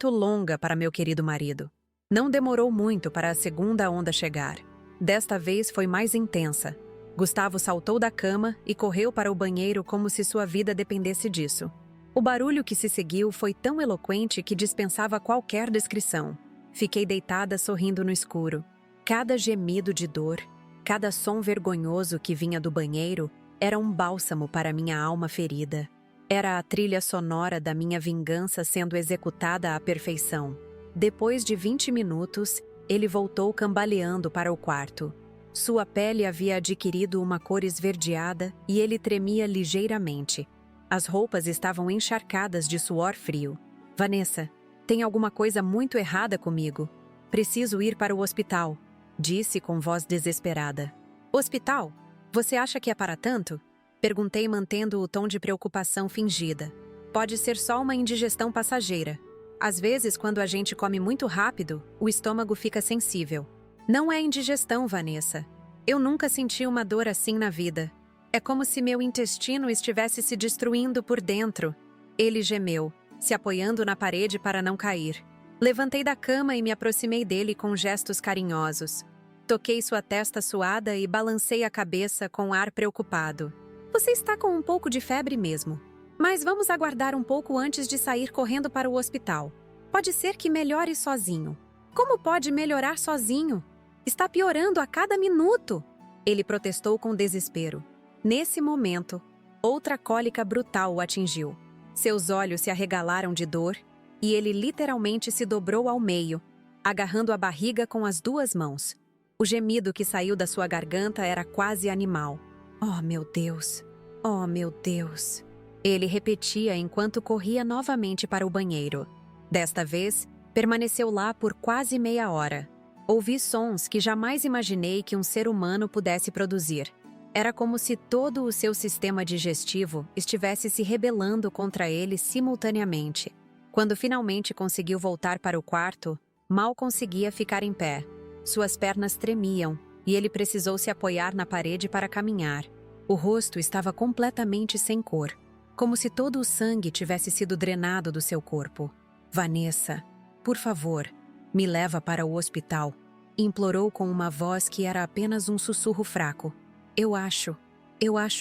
longa para meu querido marido. Não demorou muito para a segunda onda chegar. Desta vez foi mais intensa. Gustavo saltou da cama e correu para o banheiro como se sua vida dependesse disso. O barulho que se seguiu foi tão eloquente que dispensava qualquer descrição. Fiquei deitada sorrindo no escuro. Cada gemido de dor, cada som vergonhoso que vinha do banheiro era um bálsamo para minha alma ferida. Era a trilha sonora da minha vingança sendo executada à perfeição. Depois de 20 minutos, ele voltou cambaleando para o quarto. Sua pele havia adquirido uma cor esverdeada e ele tremia ligeiramente. As roupas estavam encharcadas de suor frio. Vanessa, tem alguma coisa muito errada comigo. Preciso ir para o hospital, disse com voz desesperada. Hospital? Você acha que é para tanto? Perguntei mantendo o tom de preocupação fingida. Pode ser só uma indigestão passageira. Às vezes, quando a gente come muito rápido, o estômago fica sensível. Não é indigestão, Vanessa. Eu nunca senti uma dor assim na vida. É como se meu intestino estivesse se destruindo por dentro. Ele gemeu, se apoiando na parede para não cair. Levantei da cama e me aproximei dele com gestos carinhosos. Toquei sua testa suada e balancei a cabeça com ar preocupado. Você está com um pouco de febre mesmo. Mas vamos aguardar um pouco antes de sair correndo para o hospital. Pode ser que melhore sozinho. Como pode melhorar sozinho? Está piorando a cada minuto. Ele protestou com desespero. Nesse momento, outra cólica brutal o atingiu. Seus olhos se arregalaram de dor e ele literalmente se dobrou ao meio, agarrando a barriga com as duas mãos. O gemido que saiu da sua garganta era quase animal. Oh, meu Deus! Oh, meu Deus! Ele repetia enquanto corria novamente para o banheiro. Desta vez, permaneceu lá por quase meia hora. Ouvi sons que jamais imaginei que um ser humano pudesse produzir. Era como se todo o seu sistema digestivo estivesse se rebelando contra ele simultaneamente. Quando finalmente conseguiu voltar para o quarto, mal conseguia ficar em pé. Suas pernas tremiam e ele precisou se apoiar na parede para caminhar. O rosto estava completamente sem cor, como se todo o sangue tivesse sido drenado do seu corpo. Vanessa, por favor, me leva para o hospital, implorou com uma voz que era apenas um sussurro fraco. Eu acho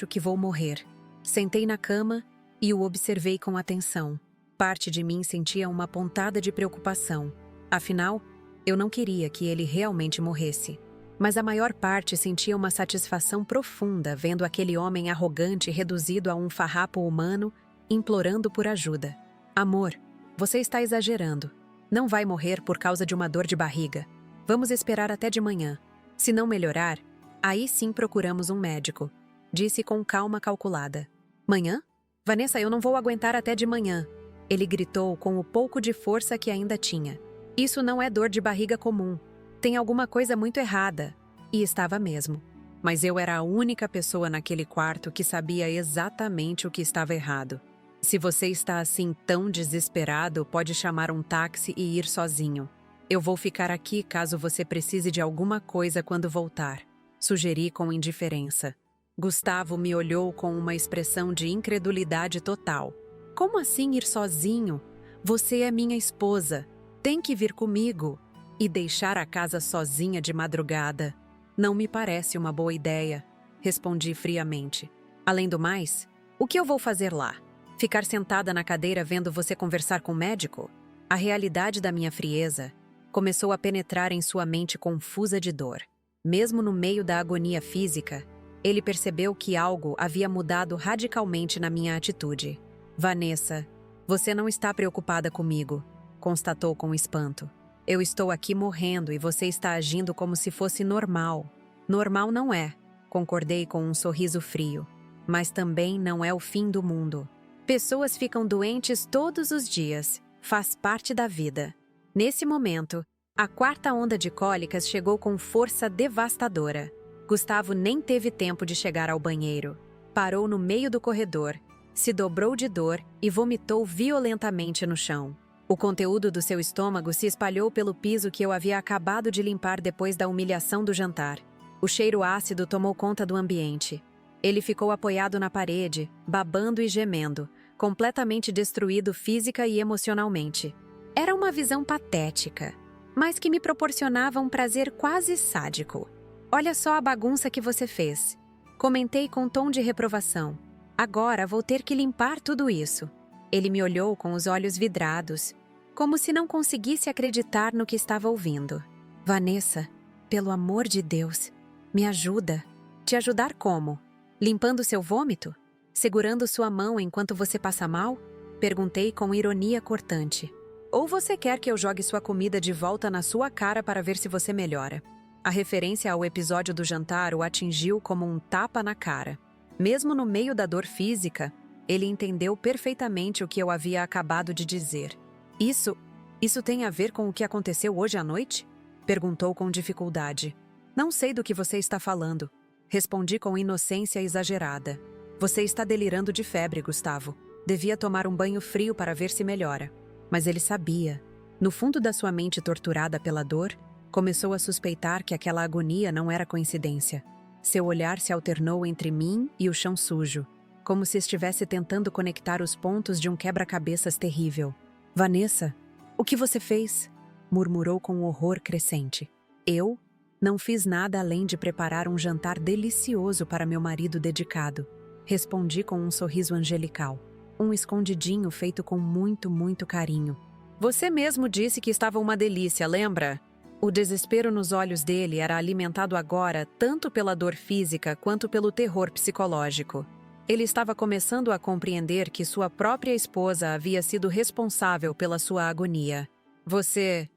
que vou morrer. Sentei na cama e o observei com atenção. Parte de mim sentia uma pontada de preocupação. Afinal, eu não queria que ele realmente morresse. mas a maior parte sentia uma satisfação profunda vendo aquele homem arrogante reduzido a um farrapo humano, implorando por ajuda. Amor, você está exagerando. Não vai morrer por causa de uma dor de barriga. Vamos esperar até de manhã. Se não melhorar, aí sim procuramos um médico, disse com calma calculada. Manhã? Vanessa, eu não vou aguentar até de manhã. Ele gritou com o pouco de força que ainda tinha. Isso não é dor de barriga comum. Tem alguma coisa muito errada. E estava mesmo. Mas eu era a única pessoa naquele quarto que sabia exatamente o que estava errado. Se você está assim tão desesperado, pode chamar um táxi e ir sozinho. Eu vou ficar aqui caso você precise de alguma coisa quando voltar, sugeri com indiferença. Gustavo me olhou com uma expressão de incredulidade total. Como assim ir sozinho? Você é minha esposa. Tem que vir comigo. E deixar a casa sozinha de madrugada? Não me parece uma boa ideia, respondi friamente. Além do mais, o que eu vou fazer lá? Ficar sentada na cadeira vendo você conversar com o médico? A realidade da minha frieza começou a penetrar em sua mente confusa de dor. Mesmo no meio da agonia física, ele percebeu que algo havia mudado radicalmente na minha atitude. Vanessa, você não está preocupada comigo, constatou com espanto. Eu estou aqui morrendo e você está agindo como se fosse normal. Normal não é, concordei com um sorriso frio. Mas também não é o fim do mundo. Pessoas ficam doentes todos os dias. Faz parte da vida. Nesse momento, a quarta onda de cólicas chegou com força devastadora. Gustavo nem teve tempo de chegar ao banheiro. Parou no meio do corredor, se dobrou de dor e vomitou violentamente no chão. O conteúdo do seu estômago se espalhou pelo piso que eu havia acabado de limpar depois da humilhação do jantar. O cheiro ácido tomou conta do ambiente. Ele ficou apoiado na parede, babando e gemendo, completamente destruído física e emocionalmente. Era uma visão patética, mas que me proporcionava um prazer quase sádico. Olha só a bagunça que você fez. Comentei com tom de reprovação. Agora vou ter que limpar tudo isso. Ele me olhou com os olhos vidrados, como se não conseguisse acreditar no que estava ouvindo. Vanessa, pelo amor de Deus, me ajuda. Te ajudar como? Limpando seu vômito? Segurando sua mão enquanto você passa mal? Perguntei com ironia cortante. Ou você quer que eu jogue sua comida de volta na sua cara para ver se você melhora? A referência ao episódio do jantar o atingiu como um tapa na cara. Mesmo no meio da dor física, ele entendeu perfeitamente o que eu havia acabado de dizer. Isso tem a ver com o que aconteceu hoje à noite? Perguntou com dificuldade. Não sei do que você está falando. Respondi com inocência exagerada. Você está delirando de febre, Gustavo. Devia tomar um banho frio para ver se melhora. Mas ele sabia. No fundo da sua mente torturada pela dor, começou a suspeitar que aquela agonia não era coincidência. Seu olhar se alternou entre mim e o chão sujo, como se estivesse tentando conectar os pontos de um quebra-cabeças terrível. Vanessa, o que você fez? Murmurou com horror crescente. Eu não fiz nada além de preparar um jantar delicioso para meu marido dedicado. Respondi com um sorriso angelical. Um escondidinho feito com muito, muito carinho. Você mesmo disse que estava uma delícia, lembra? O desespero nos olhos dele era alimentado agora tanto pela dor física quanto pelo terror psicológico. Ele estava começando a compreender que sua própria esposa havia sido responsável pela sua agonia. Você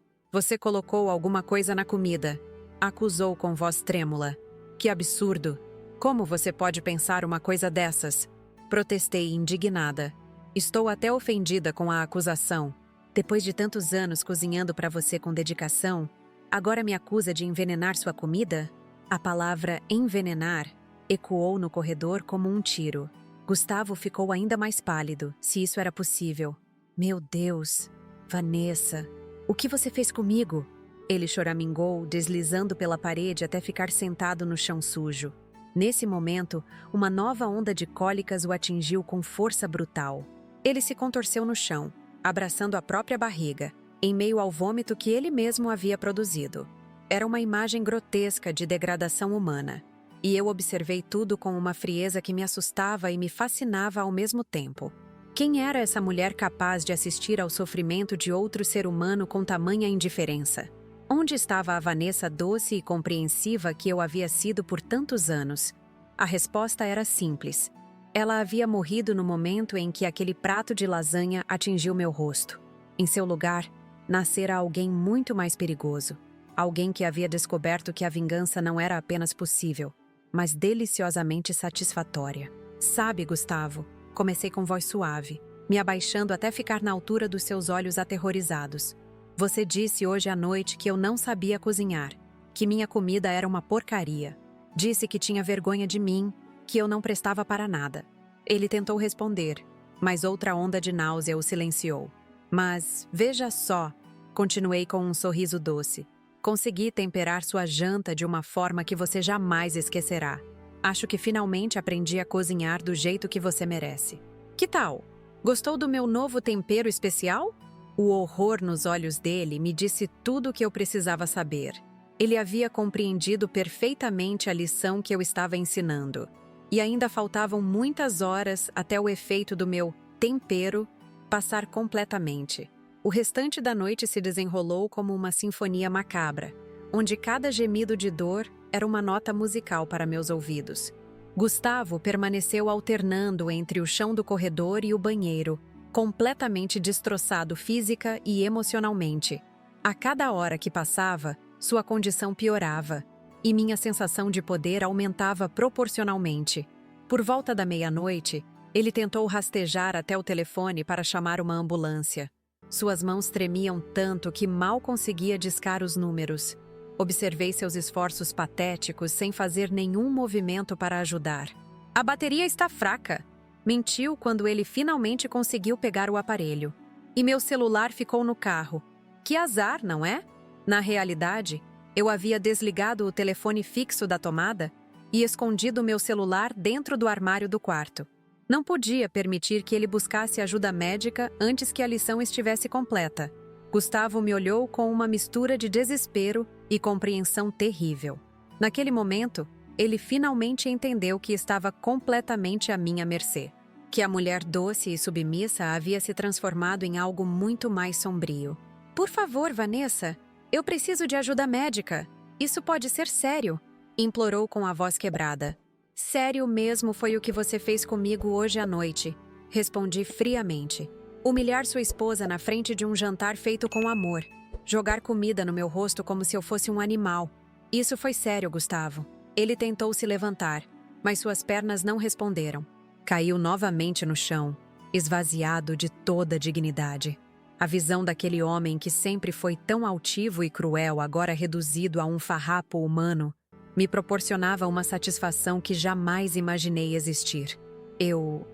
colocou alguma coisa na comida, acusou com voz trêmula. Que absurdo! Como você pode pensar uma coisa dessas? Protestei indignada. Estou até ofendida com a acusação. Depois de tantos anos cozinhando para você com dedicação, agora me acusa de envenenar sua comida? A palavra envenenar ecoou no corredor como um tiro. Gustavo ficou ainda mais pálido, se isso era possível. Meu Deus! Vanessa, o que você fez comigo? Ele choramingou, deslizando pela parede até ficar sentado no chão sujo. Nesse momento, uma nova onda de cólicas o atingiu com força brutal. Ele se contorceu no chão, abraçando a própria barriga, em meio ao vômito que ele mesmo havia produzido. Era uma imagem grotesca de degradação humana. E eu observei tudo com uma frieza que me assustava e me fascinava ao mesmo tempo. Quem era essa mulher capaz de assistir ao sofrimento de outro ser humano com tamanha indiferença? Onde estava a Vanessa doce e compreensiva que eu havia sido por tantos anos? A resposta era simples. Ela havia morrido no momento em que aquele prato de lasanha atingiu meu rosto. Em seu lugar, nascera alguém muito mais perigoso. Alguém que havia descoberto que a vingança não era apenas possível, mas deliciosamente satisfatória. Sabe, Gustavo, comecei com voz suave, me abaixando até ficar na altura dos seus olhos aterrorizados. Você disse hoje à noite que eu não sabia cozinhar, que minha comida era uma porcaria. Disse que tinha vergonha de mim, que eu não prestava para nada. Ele tentou responder, mas outra onda de náusea o silenciou. Mas, veja só, continuei com um sorriso doce. Consegui temperar sua janta de uma forma que você jamais esquecerá. Acho que finalmente aprendi a cozinhar do jeito que você merece. Que tal? Gostou do meu novo tempero especial? O horror nos olhos dele me disse tudo o que eu precisava saber. Ele havia compreendido perfeitamente a lição que eu estava ensinando. E ainda faltavam muitas horas até o efeito do meu tempero passar completamente. O restante da noite se desenrolou como uma sinfonia macabra, onde cada gemido de dor era uma nota musical para meus ouvidos. Gustavo permaneceu alternando entre o chão do corredor e o banheiro, completamente destroçado física e emocionalmente. A cada hora que passava, sua condição piorava, e minha sensação de poder aumentava proporcionalmente. Por volta da meia-noite, ele tentou rastejar até o telefone para chamar uma ambulância. Suas mãos tremiam tanto que mal conseguia discar os números. Observei seus esforços patéticos sem fazer nenhum movimento para ajudar. A bateria está fraca. Mentiu quando ele finalmente conseguiu pegar o aparelho. E meu celular ficou no carro. Que azar, não é? Na realidade, eu havia desligado o telefone fixo da tomada e escondido meu celular dentro do armário do quarto. Não podia permitir que ele buscasse ajuda médica antes que a lição estivesse completa. Gustavo me olhou com uma mistura de desespero e compreensão terrível. Naquele momento, ele finalmente entendeu que estava completamente à minha mercê. Que a mulher doce e submissa havia se transformado em algo muito mais sombrio. Por favor, Vanessa, eu preciso de ajuda médica. Isso pode ser sério, implorou com a voz quebrada. Sério mesmo foi o que você fez comigo hoje à noite, respondi friamente. Humilhar sua esposa na frente de um jantar feito com amor. Jogar comida no meu rosto como se eu fosse um animal. Isso foi sério, Gustavo. Ele tentou se levantar, mas suas pernas não responderam. Caiu novamente no chão, esvaziado de toda dignidade. A visão daquele homem que sempre foi tão altivo e cruel, agora reduzido a um farrapo humano, me proporcionava uma satisfação que jamais imaginei existir. Eu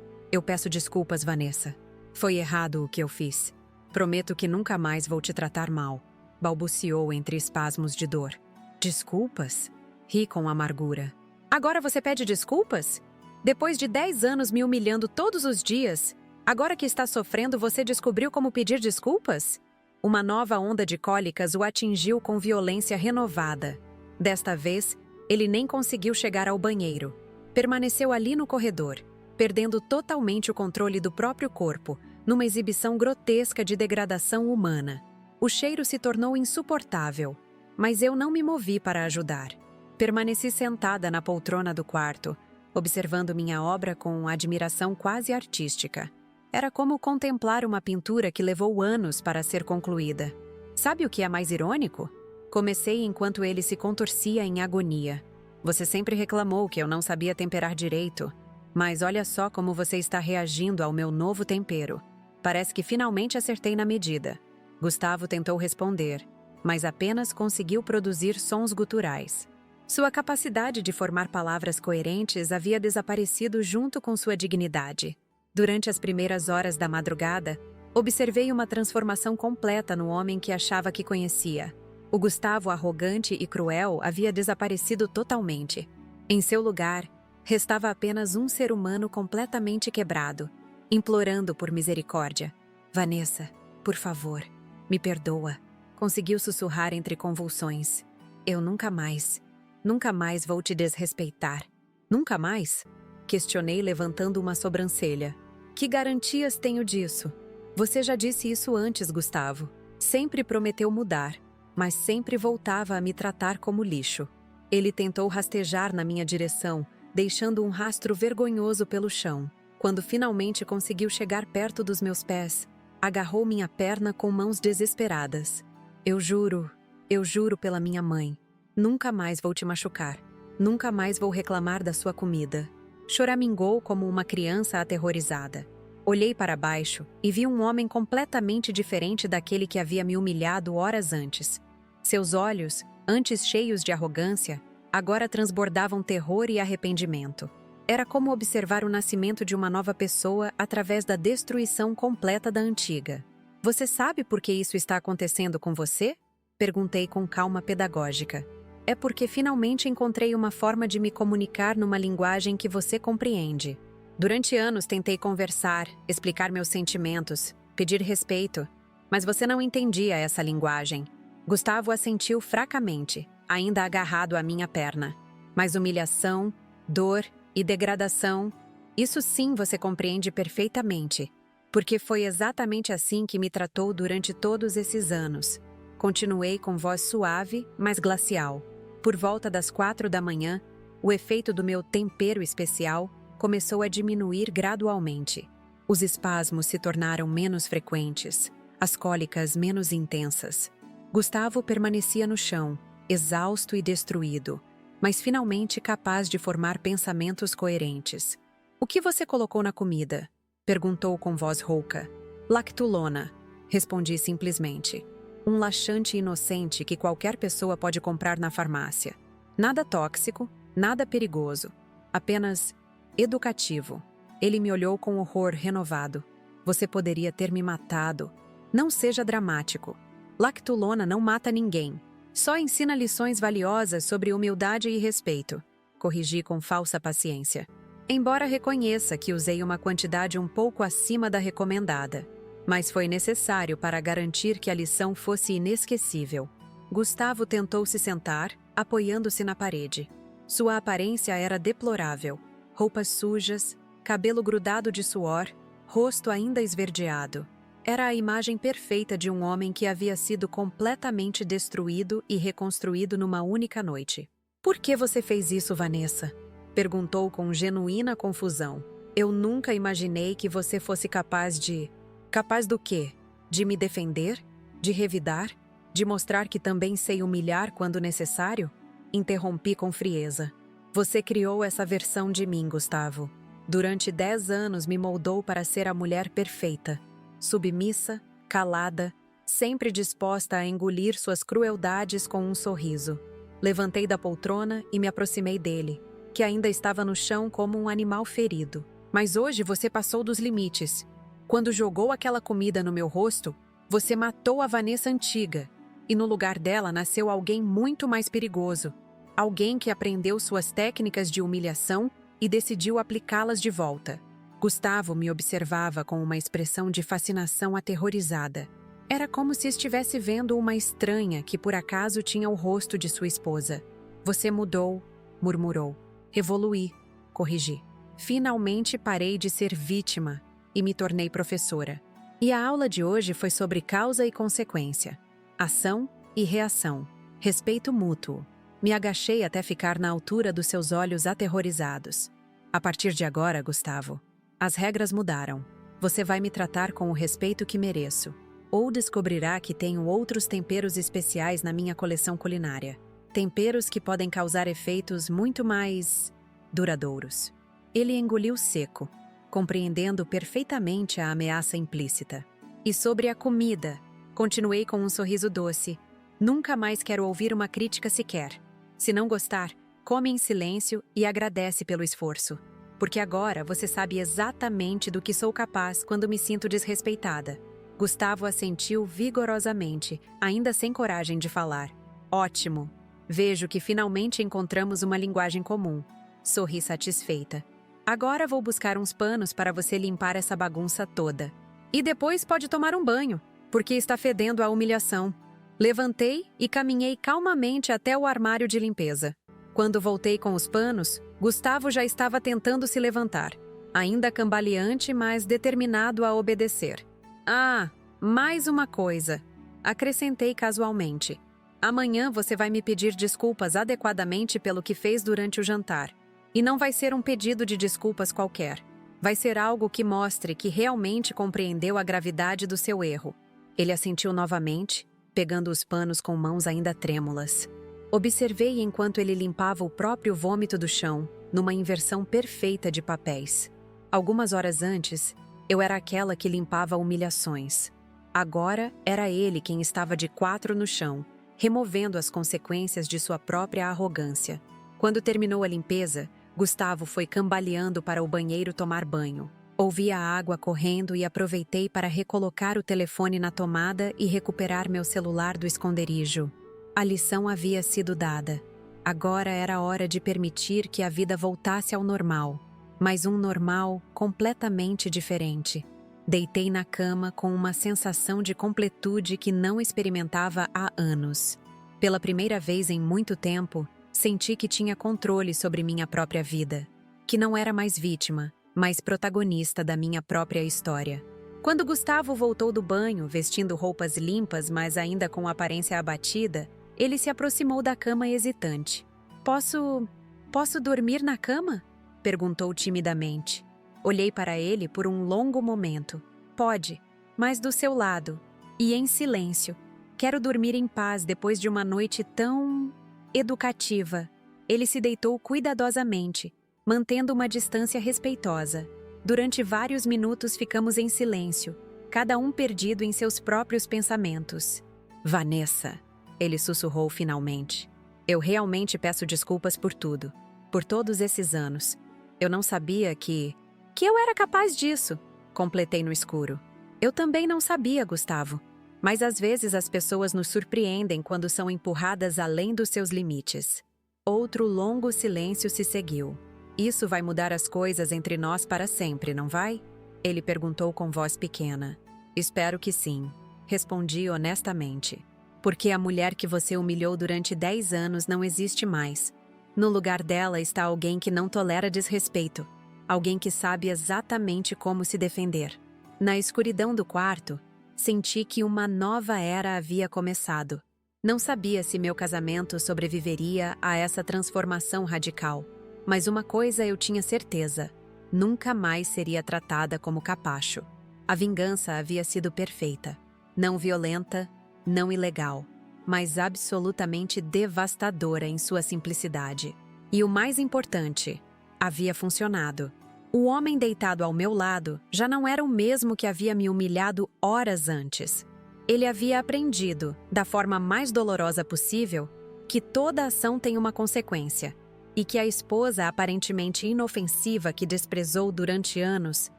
peço desculpas, Vanessa. Foi errado o que eu fiz. Prometo que nunca mais vou te tratar mal, balbuciou entre espasmos de dor. Desculpas? Ri com amargura. Agora você pede desculpas? Depois de 10 anos me humilhando todos os dias, agora que está sofrendo você descobriu como pedir desculpas? Uma nova onda de cólicas o atingiu com violência renovada. Desta vez, ele nem conseguiu chegar ao banheiro. Permaneceu ali no corredor, perdendo totalmente o controle do próprio corpo, numa exibição grotesca de degradação humana. O cheiro se tornou insuportável, mas eu não me movi para ajudar. Permaneci sentada na poltrona do quarto, observando minha obra com admiração quase artística. Era como contemplar uma pintura que levou anos para ser concluída. Sabe o que é mais irônico? Comecei enquanto ele se contorcia em agonia. Você sempre reclamou que eu não sabia temperar direito, mas olha só como você está reagindo ao meu novo tempero. Parece que finalmente acertei na medida. Gustavo tentou responder, mas apenas conseguiu produzir sons guturais. Sua capacidade de formar palavras coerentes havia desaparecido junto com sua dignidade. Durante as primeiras horas da madrugada, observei uma transformação completa no homem que achava que conhecia. O Gustavo arrogante e cruel havia desaparecido totalmente. Em seu lugar, restava apenas um ser humano completamente quebrado, implorando por misericórdia. Vanessa, por favor, me perdoa. Conseguiu sussurrar entre convulsões. Eu nunca mais vou te desrespeitar. Nunca mais? Questionei levantando uma sobrancelha. Que garantias tenho disso? Você já disse isso antes, Gustavo. Sempre prometeu mudar. mas sempre voltava a me tratar como lixo. Ele tentou rastejar na minha direção, deixando um rastro vergonhoso pelo chão. Quando finalmente conseguiu chegar perto dos meus pés, agarrou minha perna com mãos desesperadas. Eu juro pela minha mãe, nunca mais vou te machucar. Nunca mais vou reclamar da sua comida. Choramingou como uma criança aterrorizada. Olhei para baixo e vi um homem completamente diferente daquele que havia me humilhado horas antes. Seus olhos, antes cheios de arrogância, agora transbordavam terror e arrependimento. Era como observar o nascimento de uma nova pessoa através da destruição completa da antiga. Você sabe por que isso está acontecendo com você? Perguntei com calma pedagógica. É porque finalmente encontrei uma forma de me comunicar numa linguagem que você compreende. Durante anos tentei conversar, explicar meus sentimentos, pedir respeito, mas você não entendia essa linguagem. Gustavo assentiu fracamente, ainda agarrado à minha perna. Mas humilhação, dor e degradação, isso sim você compreende perfeitamente, porque foi exatamente assim que me tratou durante todos esses anos. Continuei com voz suave, mas glacial. Por volta das 4 da manhã, o efeito do meu tempero especial começou a diminuir gradualmente. Os espasmos se tornaram menos frequentes, as cólicas menos intensas. Gustavo permanecia no chão, exausto e destruído, mas finalmente capaz de formar pensamentos coerentes. "O que você colocou na comida?" perguntou com voz rouca. "Lactulona", respondi simplesmente. Um laxante inocente que qualquer pessoa pode comprar na farmácia. Nada tóxico, nada perigoso, apenas educativo. Ele me olhou com horror renovado. "Você poderia ter me matado. Não seja dramático. Lactulona não mata ninguém. Só ensina lições valiosas sobre humildade e respeito", corrigi com falsa paciência. Embora reconheça que usei uma quantidade um pouco acima da recomendada. Mas foi necessário para garantir que a lição fosse inesquecível. Gustavo tentou se sentar, apoiando-se na parede. Sua aparência era deplorável. Roupas sujas, cabelo grudado de suor, rosto ainda esverdeado. Era a imagem perfeita de um homem que havia sido completamente destruído e reconstruído numa única noite. "Por que você fez isso, Vanessa?" perguntou com genuína confusão. "Eu nunca imaginei que você fosse capaz de..." "Capaz do quê? De me defender? De revidar? De mostrar que também sei humilhar quando necessário?" Interrompi com frieza. "Você criou essa versão de mim, Gustavo. Durante 10 anos me moldou para ser a mulher perfeita. Submissa, calada, sempre disposta a engolir suas crueldades com um sorriso." Levantei da poltrona e me aproximei dele, que ainda estava no chão como um animal ferido. "Mas hoje você passou dos limites. Quando jogou aquela comida no meu rosto, você matou a Vanessa antiga, e no lugar dela nasceu alguém muito mais perigoso. Alguém que aprendeu suas técnicas de humilhação e decidiu aplicá-las de volta." Gustavo me observava com uma expressão de fascinação aterrorizada. Era como se estivesse vendo uma estranha que por acaso tinha o rosto de sua esposa. "Você mudou", murmurou. "Evoluí", corrigi. "Finalmente parei de ser vítima e me tornei professora. E a aula de hoje foi sobre causa e consequência, ação e reação, respeito mútuo." Me agachei até ficar na altura dos seus olhos aterrorizados. "A partir de agora, Gustavo, as regras mudaram. Você vai me tratar com o respeito que mereço. Ou descobrirá que tenho outros temperos especiais na minha coleção culinária. Temperos que podem causar efeitos muito mais duradouros." Ele engoliu seco, compreendendo perfeitamente a ameaça implícita. "E sobre a comida", continuei com um sorriso doce. "Nunca mais quero ouvir uma crítica sequer. Se não gostar, come em silêncio e agradece pelo esforço. Porque agora você sabe exatamente do que sou capaz quando me sinto desrespeitada." Gustavo assentiu vigorosamente, ainda sem coragem de falar. "Ótimo. Vejo que finalmente encontramos uma linguagem comum." Sorri satisfeita. "Agora vou buscar uns panos para você limpar essa bagunça toda. E depois pode tomar um banho, porque está fedendo a humilhação." Levantei e caminhei calmamente até o armário de limpeza. Quando voltei com os panos, Gustavo já estava tentando se levantar, ainda cambaleante, mas determinado a obedecer. "Ah, mais uma coisa", acrescentei casualmente. Amanhã você vai me pedir desculpas adequadamente pelo que fez durante o jantar. E não vai ser um pedido de desculpas qualquer. Vai ser algo que mostre que realmente compreendeu a gravidade do seu erro. Ele assentiu novamente, pegando os panos com mãos ainda trêmulas. Observei enquanto ele limpava o próprio vômito do chão, numa inversão perfeita de papéis. Algumas horas antes, eu era aquela que limpava humilhações. Agora, era ele quem estava de quatro no chão, removendo as consequências de sua própria arrogância. Quando terminou a limpeza, Gustavo foi cambaleando para o banheiro tomar banho. Ouvi a água correndo e aproveitei para recolocar o telefone na tomada e recuperar meu celular do esconderijo. A lição havia sido dada. Agora era hora de permitir que a vida voltasse ao normal, mas um normal completamente diferente. Deitei na cama com uma sensação de completude que não experimentava há anos. Pela primeira vez em muito tempo, senti que tinha controle sobre minha própria vida, que não era mais vítima, mas protagonista da minha própria história. Quando Gustavo voltou do banho, vestindo roupas limpas, mas ainda com aparência abatida, ele se aproximou da cama hesitante. Posso dormir na cama?" perguntou timidamente. Olhei para ele por um longo momento. "Pode, mas do seu lado, e em silêncio. Quero dormir em paz depois de uma noite tão educativa." Ele se deitou cuidadosamente, mantendo uma distância respeitosa. Durante vários minutos ficamos em silêncio, cada um perdido em seus próprios pensamentos. "Vanessa", ele sussurrou finalmente. "Eu realmente peço desculpas por tudo, por todos esses anos. Eu não sabia que eu era capaz disso", completei no escuro. "Eu também não sabia, Gustavo. Mas às vezes as pessoas nos surpreendem quando são empurradas além dos seus limites." Outro longo silêncio se seguiu. "Isso vai mudar as coisas entre nós para sempre, não vai?" Ele perguntou com voz pequena. "Espero que sim", respondi honestamente. "Porque a mulher que você humilhou durante 10 anos não existe mais. No lugar dela está alguém que não tolera desrespeito. Alguém que sabe exatamente como se defender." Na escuridão do quarto, senti que uma nova era havia começado. Não sabia se meu casamento sobreviveria a essa transformação radical. Mas uma coisa eu tinha certeza: nunca mais seria tratada como capacho. A vingança havia sido perfeita. Não violenta, não ilegal, mas absolutamente devastadora em sua simplicidade. E o mais importante, havia funcionado. O homem deitado ao meu lado já não era o mesmo que havia me humilhado horas antes. Ele havia aprendido, da forma mais dolorosa possível, que toda ação tem uma consequência, e que a esposa aparentemente inofensiva que desprezou durante anos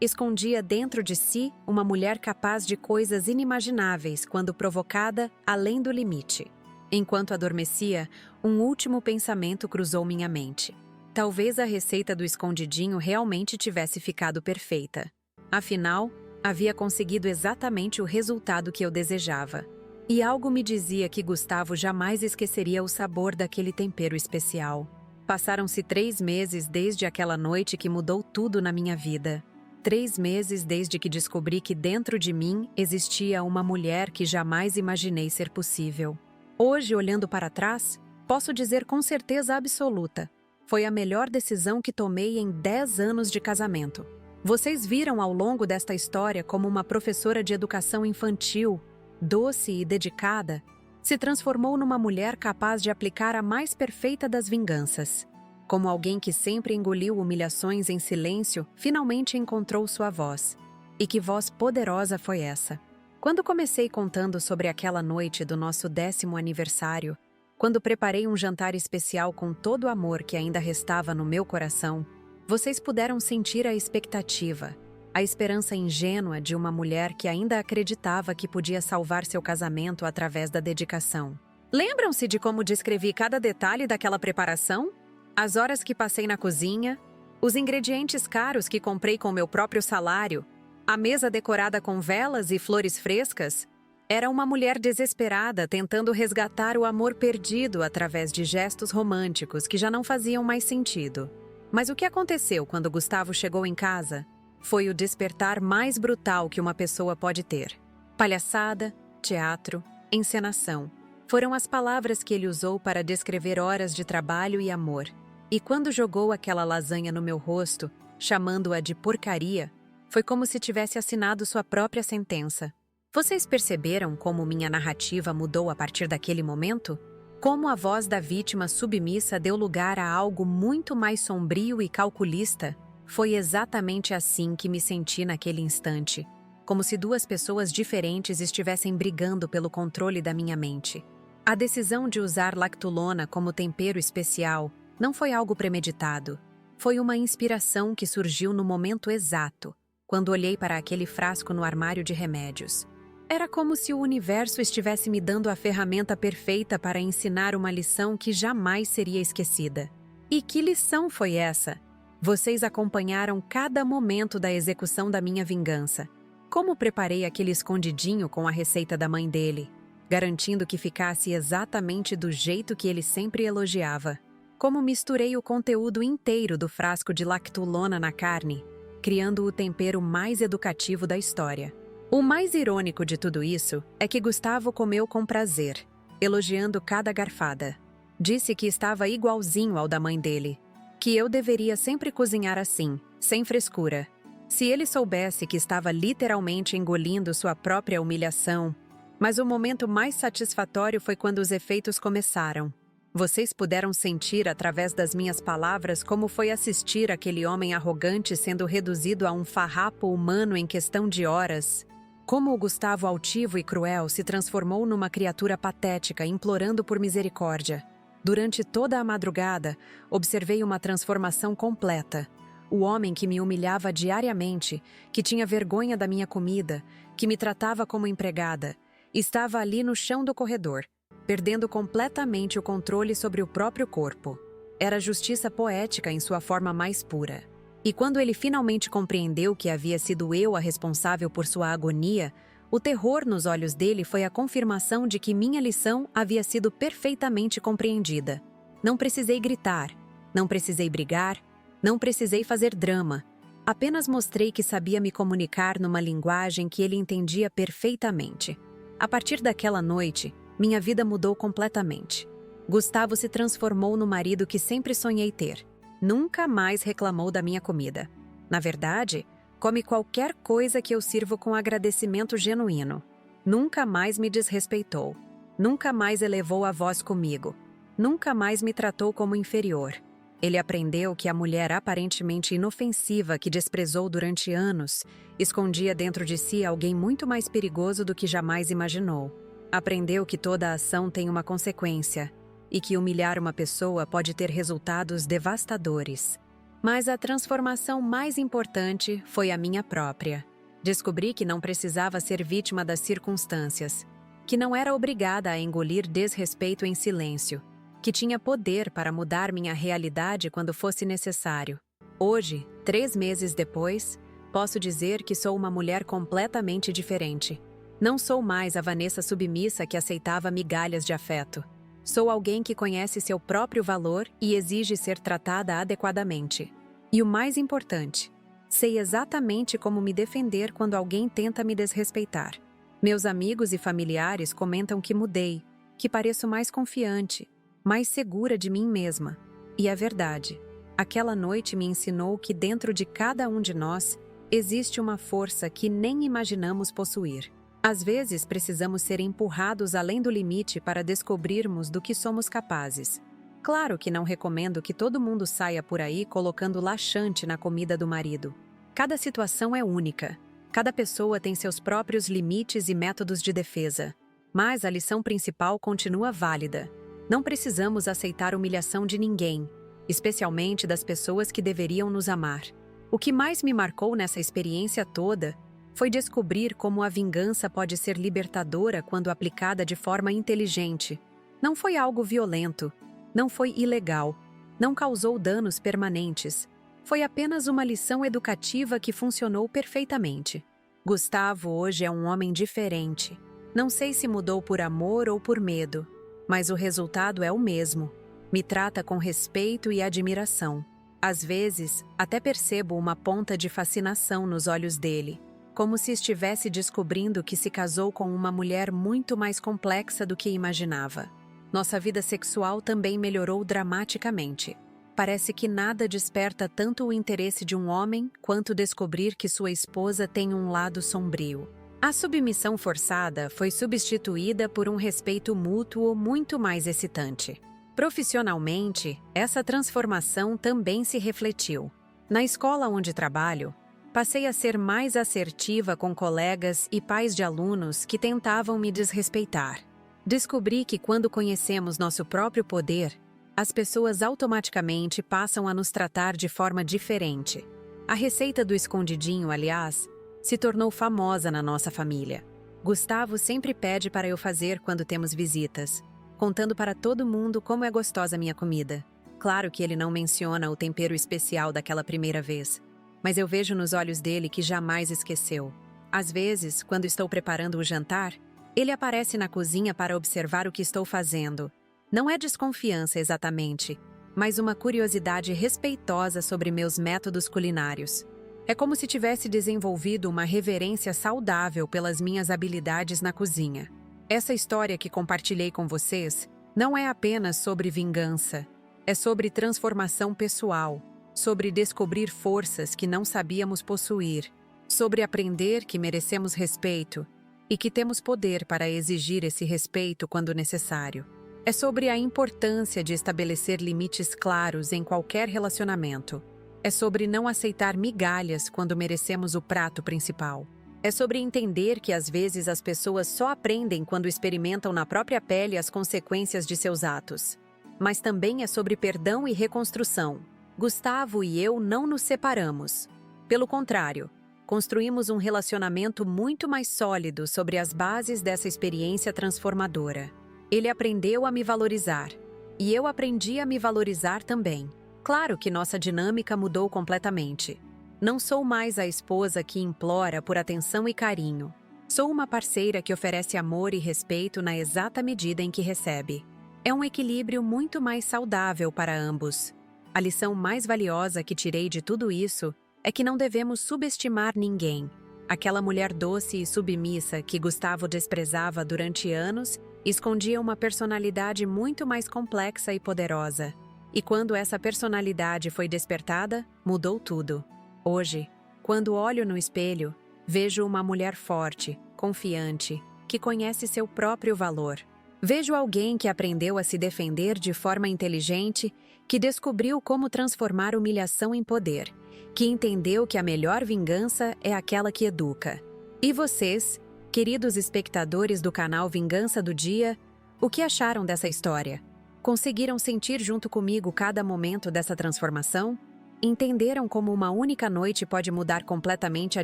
escondia dentro de si uma mulher capaz de coisas inimagináveis quando provocada além do limite. Enquanto adormecia, um último pensamento cruzou minha mente. Talvez a receita do escondidinho realmente tivesse ficado perfeita. Afinal, havia conseguido exatamente o resultado que eu desejava. E algo me dizia que Gustavo jamais esqueceria o sabor daquele tempero especial. Passaram-se 3 meses desde aquela noite que mudou tudo na minha vida. 3 meses desde que descobri que dentro de mim existia uma mulher que jamais imaginei ser possível. Hoje, olhando para trás, posso dizer com certeza absoluta: foi a melhor decisão que tomei em 10 anos de casamento. Vocês viram ao longo desta história como uma professora de educação infantil, doce e dedicada, se transformou numa mulher capaz de aplicar a mais perfeita das vinganças. Como alguém que sempre engoliu humilhações em silêncio, finalmente encontrou sua voz. E que voz poderosa foi essa! Quando comecei contando sobre aquela noite do nosso 10º aniversário, quando preparei um jantar especial com todo o amor que ainda restava no meu coração, vocês puderam sentir a expectativa, a esperança ingênua de uma mulher que ainda acreditava que podia salvar seu casamento através da dedicação. Lembram-se de como descrevi cada detalhe daquela preparação? As horas que passei na cozinha, os ingredientes caros que comprei com meu próprio salário, a mesa decorada com velas e flores frescas? Era uma mulher desesperada tentando resgatar o amor perdido através de gestos românticos que já não faziam mais sentido. Mas o que aconteceu quando Gustavo chegou em casa foi o despertar mais brutal que uma pessoa pode ter. Palhaçada, teatro, encenação. Foram as palavras que ele usou para descrever horas de trabalho e amor. E quando jogou aquela lasanha no meu rosto, chamando-a de porcaria, foi como se tivesse assinado sua própria sentença. Vocês perceberam como minha narrativa mudou a partir daquele momento? Como a voz da vítima submissa deu lugar a algo muito mais sombrio e calculista? Foi exatamente assim que me senti naquele instante, como se duas pessoas diferentes estivessem brigando pelo controle da minha mente. A decisão de usar lactulona como tempero especial não foi algo premeditado. Foi uma inspiração que surgiu no momento exato, quando olhei para aquele frasco no armário de remédios. Era como se o universo estivesse me dando a ferramenta perfeita para ensinar uma lição que jamais seria esquecida. E que lição foi essa? Vocês acompanharam cada momento da execução da minha vingança. Como preparei aquele escondidinho com a receita da mãe dele, garantindo que ficasse exatamente do jeito que ele sempre elogiava. Como misturei o conteúdo inteiro do frasco de lactulona na carne, criando o tempero mais educativo da história. O mais irônico de tudo isso é que Gustavo comeu com prazer, elogiando cada garfada. Disse que estava igualzinho ao da mãe dele, que eu deveria sempre cozinhar assim, sem frescura. Se ele soubesse que estava literalmente engolindo sua própria humilhação. Mas o momento mais satisfatório foi quando os efeitos começaram. Vocês puderam sentir através das minhas palavras como foi assistir aquele homem arrogante sendo reduzido a um farrapo humano em questão de horas. Como o Gustavo altivo e cruel se transformou numa criatura patética implorando por misericórdia. Durante toda a madrugada, observei uma transformação completa. O homem que me humilhava diariamente, que tinha vergonha da minha comida, que me tratava como empregada, estava ali no chão do corredor, perdendo completamente o controle sobre o próprio corpo. Era justiça poética em sua forma mais pura. E quando ele finalmente compreendeu que havia sido eu a responsável por sua agonia, o terror nos olhos dele foi a confirmação de que minha lição havia sido perfeitamente compreendida. Não precisei gritar, não precisei brigar, não precisei fazer drama. Apenas mostrei que sabia me comunicar numa linguagem que ele entendia perfeitamente. A partir daquela noite, minha vida mudou completamente. Gustavo se transformou no marido que sempre sonhei ter. Nunca mais reclamou da minha comida. Na verdade, come qualquer coisa que eu sirvo com agradecimento genuíno. Nunca mais me desrespeitou. Nunca mais elevou a voz comigo. Nunca mais me tratou como inferior. Ele aprendeu que a mulher aparentemente inofensiva que desprezou durante anos escondia dentro de si alguém muito mais perigoso do que jamais imaginou. Aprendeu que toda ação tem uma consequência e que humilhar uma pessoa pode ter resultados devastadores. Mas a transformação mais importante foi a minha própria. Descobri que não precisava ser vítima das circunstâncias, que não era obrigada a engolir desrespeito em silêncio, que tinha poder para mudar minha realidade quando fosse necessário. Hoje, 3 meses depois, posso dizer que sou uma mulher completamente diferente. Não sou mais a Vanessa submissa que aceitava migalhas de afeto. Sou alguém que conhece seu próprio valor e exige ser tratada adequadamente. E o mais importante, sei exatamente como me defender quando alguém tenta me desrespeitar. Meus amigos e familiares comentam que mudei, que pareço mais confiante, mais segura de mim mesma. E é verdade. Aquela noite me ensinou que dentro de cada um de nós existe uma força que nem imaginamos possuir. Às vezes precisamos ser empurrados além do limite para descobrirmos do que somos capazes. Claro que não recomendo que todo mundo saia por aí colocando laxante na comida do marido. Cada situação é única. Cada pessoa tem seus próprios limites e métodos de defesa. Mas a lição principal continua válida. Não precisamos aceitar humilhação de ninguém, especialmente das pessoas que deveriam nos amar. O que mais me marcou nessa experiência toda foi descobrir como a vingança pode ser libertadora quando aplicada de forma inteligente. Não foi algo violento, não foi ilegal, não causou danos permanentes. Foi apenas uma lição educativa que funcionou perfeitamente. Gustavo hoje é um homem diferente. Não sei se mudou por amor ou por medo, mas o resultado é o mesmo. Me trata com respeito e admiração. Às vezes, até percebo uma ponta de fascinação nos olhos dele, como se estivesse descobrindo que se casou com uma mulher muito mais complexa do que imaginava. Nossa vida sexual também melhorou dramaticamente. Parece que nada desperta tanto o interesse de um homem quanto descobrir que sua esposa tem um lado sombrio. A submissão forçada foi substituída por um respeito mútuo muito mais excitante. Profissionalmente, essa transformação também se refletiu. Na escola onde trabalho, passei a ser mais assertiva com colegas e pais de alunos que tentavam me desrespeitar. Descobri que quando conhecemos nosso próprio poder, as pessoas automaticamente passam a nos tratar de forma diferente. A receita do escondidinho, aliás, se tornou famosa na nossa família. Gustavo sempre pede para eu fazer quando temos visitas, contando para todo mundo como é gostosa minha comida. Claro que ele não menciona o tempero especial daquela primeira vez, mas eu vejo nos olhos dele que jamais esqueceu. Às vezes, quando estou preparando o jantar, ele aparece na cozinha para observar o que estou fazendo. Não é desconfiança exatamente, mas uma curiosidade respeitosa sobre meus métodos culinários. É como se tivesse desenvolvido uma reverência saudável pelas minhas habilidades na cozinha. Essa história que compartilhei com vocês não é apenas sobre vingança, é sobre transformação pessoal, sobre descobrir forças que não sabíamos possuir, sobre aprender que merecemos respeito e que temos poder para exigir esse respeito quando necessário. É sobre a importância de estabelecer limites claros em qualquer relacionamento. É sobre não aceitar migalhas quando merecemos o prato principal. É sobre entender que às vezes as pessoas só aprendem quando experimentam na própria pele as consequências de seus atos. Mas também é sobre perdão e reconstrução. Gustavo e eu não nos separamos. Pelo contrário, construímos um relacionamento muito mais sólido sobre as bases dessa experiência transformadora. Ele aprendeu a me valorizar, e eu aprendi a me valorizar também. Claro que nossa dinâmica mudou completamente. Não sou mais a esposa que implora por atenção e carinho. Sou uma parceira que oferece amor e respeito na exata medida em que recebe. É um equilíbrio muito mais saudável para ambos. A lição mais valiosa que tirei de tudo isso é que não devemos subestimar ninguém. Aquela mulher doce e submissa que Gustavo desprezava durante anos escondia uma personalidade muito mais complexa e poderosa. E quando essa personalidade foi despertada, mudou tudo. Hoje, quando olho no espelho, vejo uma mulher forte, confiante, que conhece seu próprio valor. Vejo alguém que aprendeu a se defender de forma inteligente, que descobriu como transformar humilhação em poder, que entendeu que a melhor vingança é aquela que educa. E vocês, queridos espectadores do canal Vingança do Dia, o que acharam dessa história? Conseguiram sentir junto comigo cada momento dessa transformação? Entenderam como uma única noite pode mudar completamente a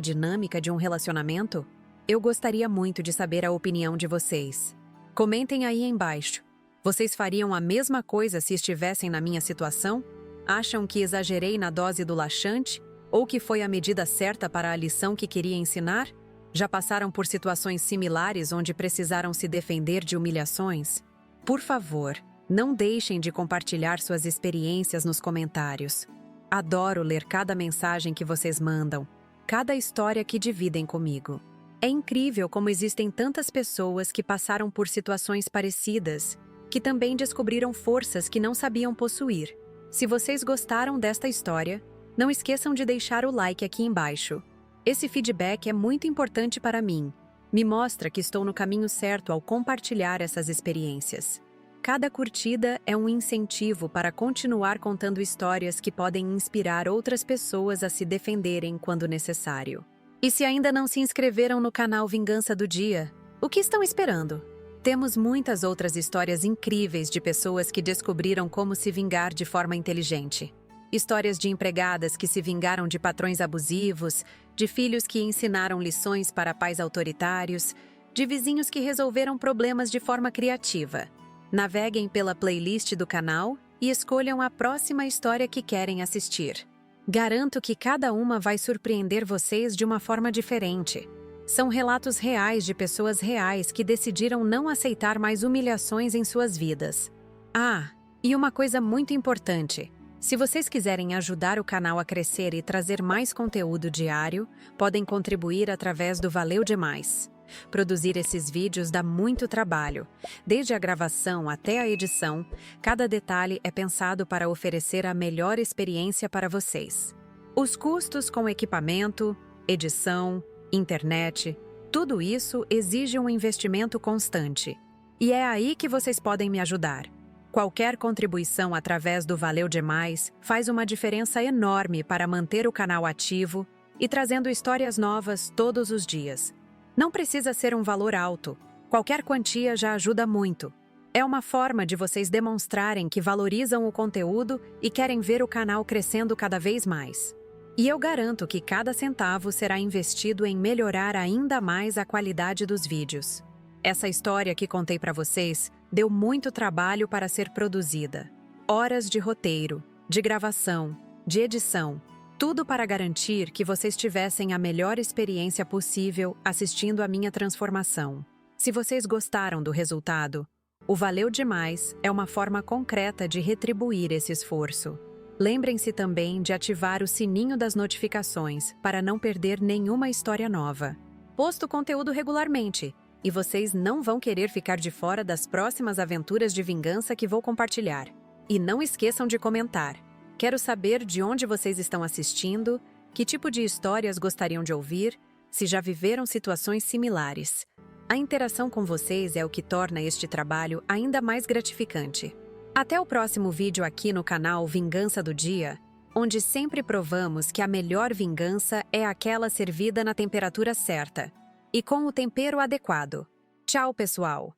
dinâmica de um relacionamento? Eu gostaria muito de saber a opinião de vocês. Comentem aí embaixo. Vocês fariam a mesma coisa se estivessem na minha situação? Acham que exagerei na dose do laxante? Ou que foi a medida certa para a lição que queria ensinar? Já passaram por situações similares onde precisaram se defender de humilhações? Por favor, não deixem de compartilhar suas experiências nos comentários. Adoro ler cada mensagem que vocês mandam, cada história que dividem comigo. É incrível como existem tantas pessoas que passaram por situações parecidas, que também descobriram forças que não sabiam possuir. Se vocês gostaram desta história, não esqueçam de deixar o like aqui embaixo. Esse feedback é muito importante para mim. Me mostra que estou no caminho certo ao compartilhar essas experiências. Cada curtida é um incentivo para continuar contando histórias que podem inspirar outras pessoas a se defenderem quando necessário. E se ainda não se inscreveram no canal Vingança do Dia, o que estão esperando? Temos muitas outras histórias incríveis de pessoas que descobriram como se vingar de forma inteligente. Histórias de empregadas que se vingaram de patrões abusivos, de filhos que ensinaram lições para pais autoritários, de vizinhos que resolveram problemas de forma criativa. Naveguem pela playlist do canal e escolham a próxima história que querem assistir. Garanto que cada uma vai surpreender vocês de uma forma diferente. São relatos reais de pessoas reais que decidiram não aceitar mais humilhações em suas vidas. Ah, e uma coisa muito importante: Se vocês quiserem ajudar o canal a crescer e trazer mais conteúdo diário, podem contribuir através do Valeu Demais. Produzir esses vídeos dá muito trabalho. Desde a gravação até a edição, cada detalhe é pensado para oferecer a melhor experiência para vocês. Os custos com equipamento, edição, internet, tudo isso exige um investimento constante. E é aí que vocês podem me ajudar. Qualquer contribuição através do Valeu Demais faz uma diferença enorme para manter o canal ativo e trazendo histórias novas todos os dias. Não precisa ser um valor alto. Qualquer quantia já ajuda muito. É uma forma de vocês demonstrarem que valorizam o conteúdo e querem ver o canal crescendo cada vez mais. E eu garanto que cada centavo será investido em melhorar ainda mais a qualidade dos vídeos. Essa história que contei para vocês deu muito trabalho para ser produzida. Horas de roteiro, de gravação, de edição, tudo para garantir que vocês tivessem a melhor experiência possível assistindo a minha transformação. Se vocês gostaram do resultado, o Valeu Demais é uma forma concreta de retribuir esse esforço. Lembrem-se também de ativar o sininho das notificações para não perder nenhuma história nova. Posto conteúdo regularmente, e vocês não vão querer ficar de fora das próximas aventuras de vingança que vou compartilhar. E não esqueçam de comentar. Quero saber de onde vocês estão assistindo, que tipo de histórias gostariam de ouvir, se já viveram situações similares. A interação com vocês é o que torna este trabalho ainda mais gratificante. Até o próximo vídeo aqui no canal Vingança do Dia, onde sempre provamos que a melhor vingança é aquela servida na temperatura certa e com o tempero adequado. Tchau, pessoal!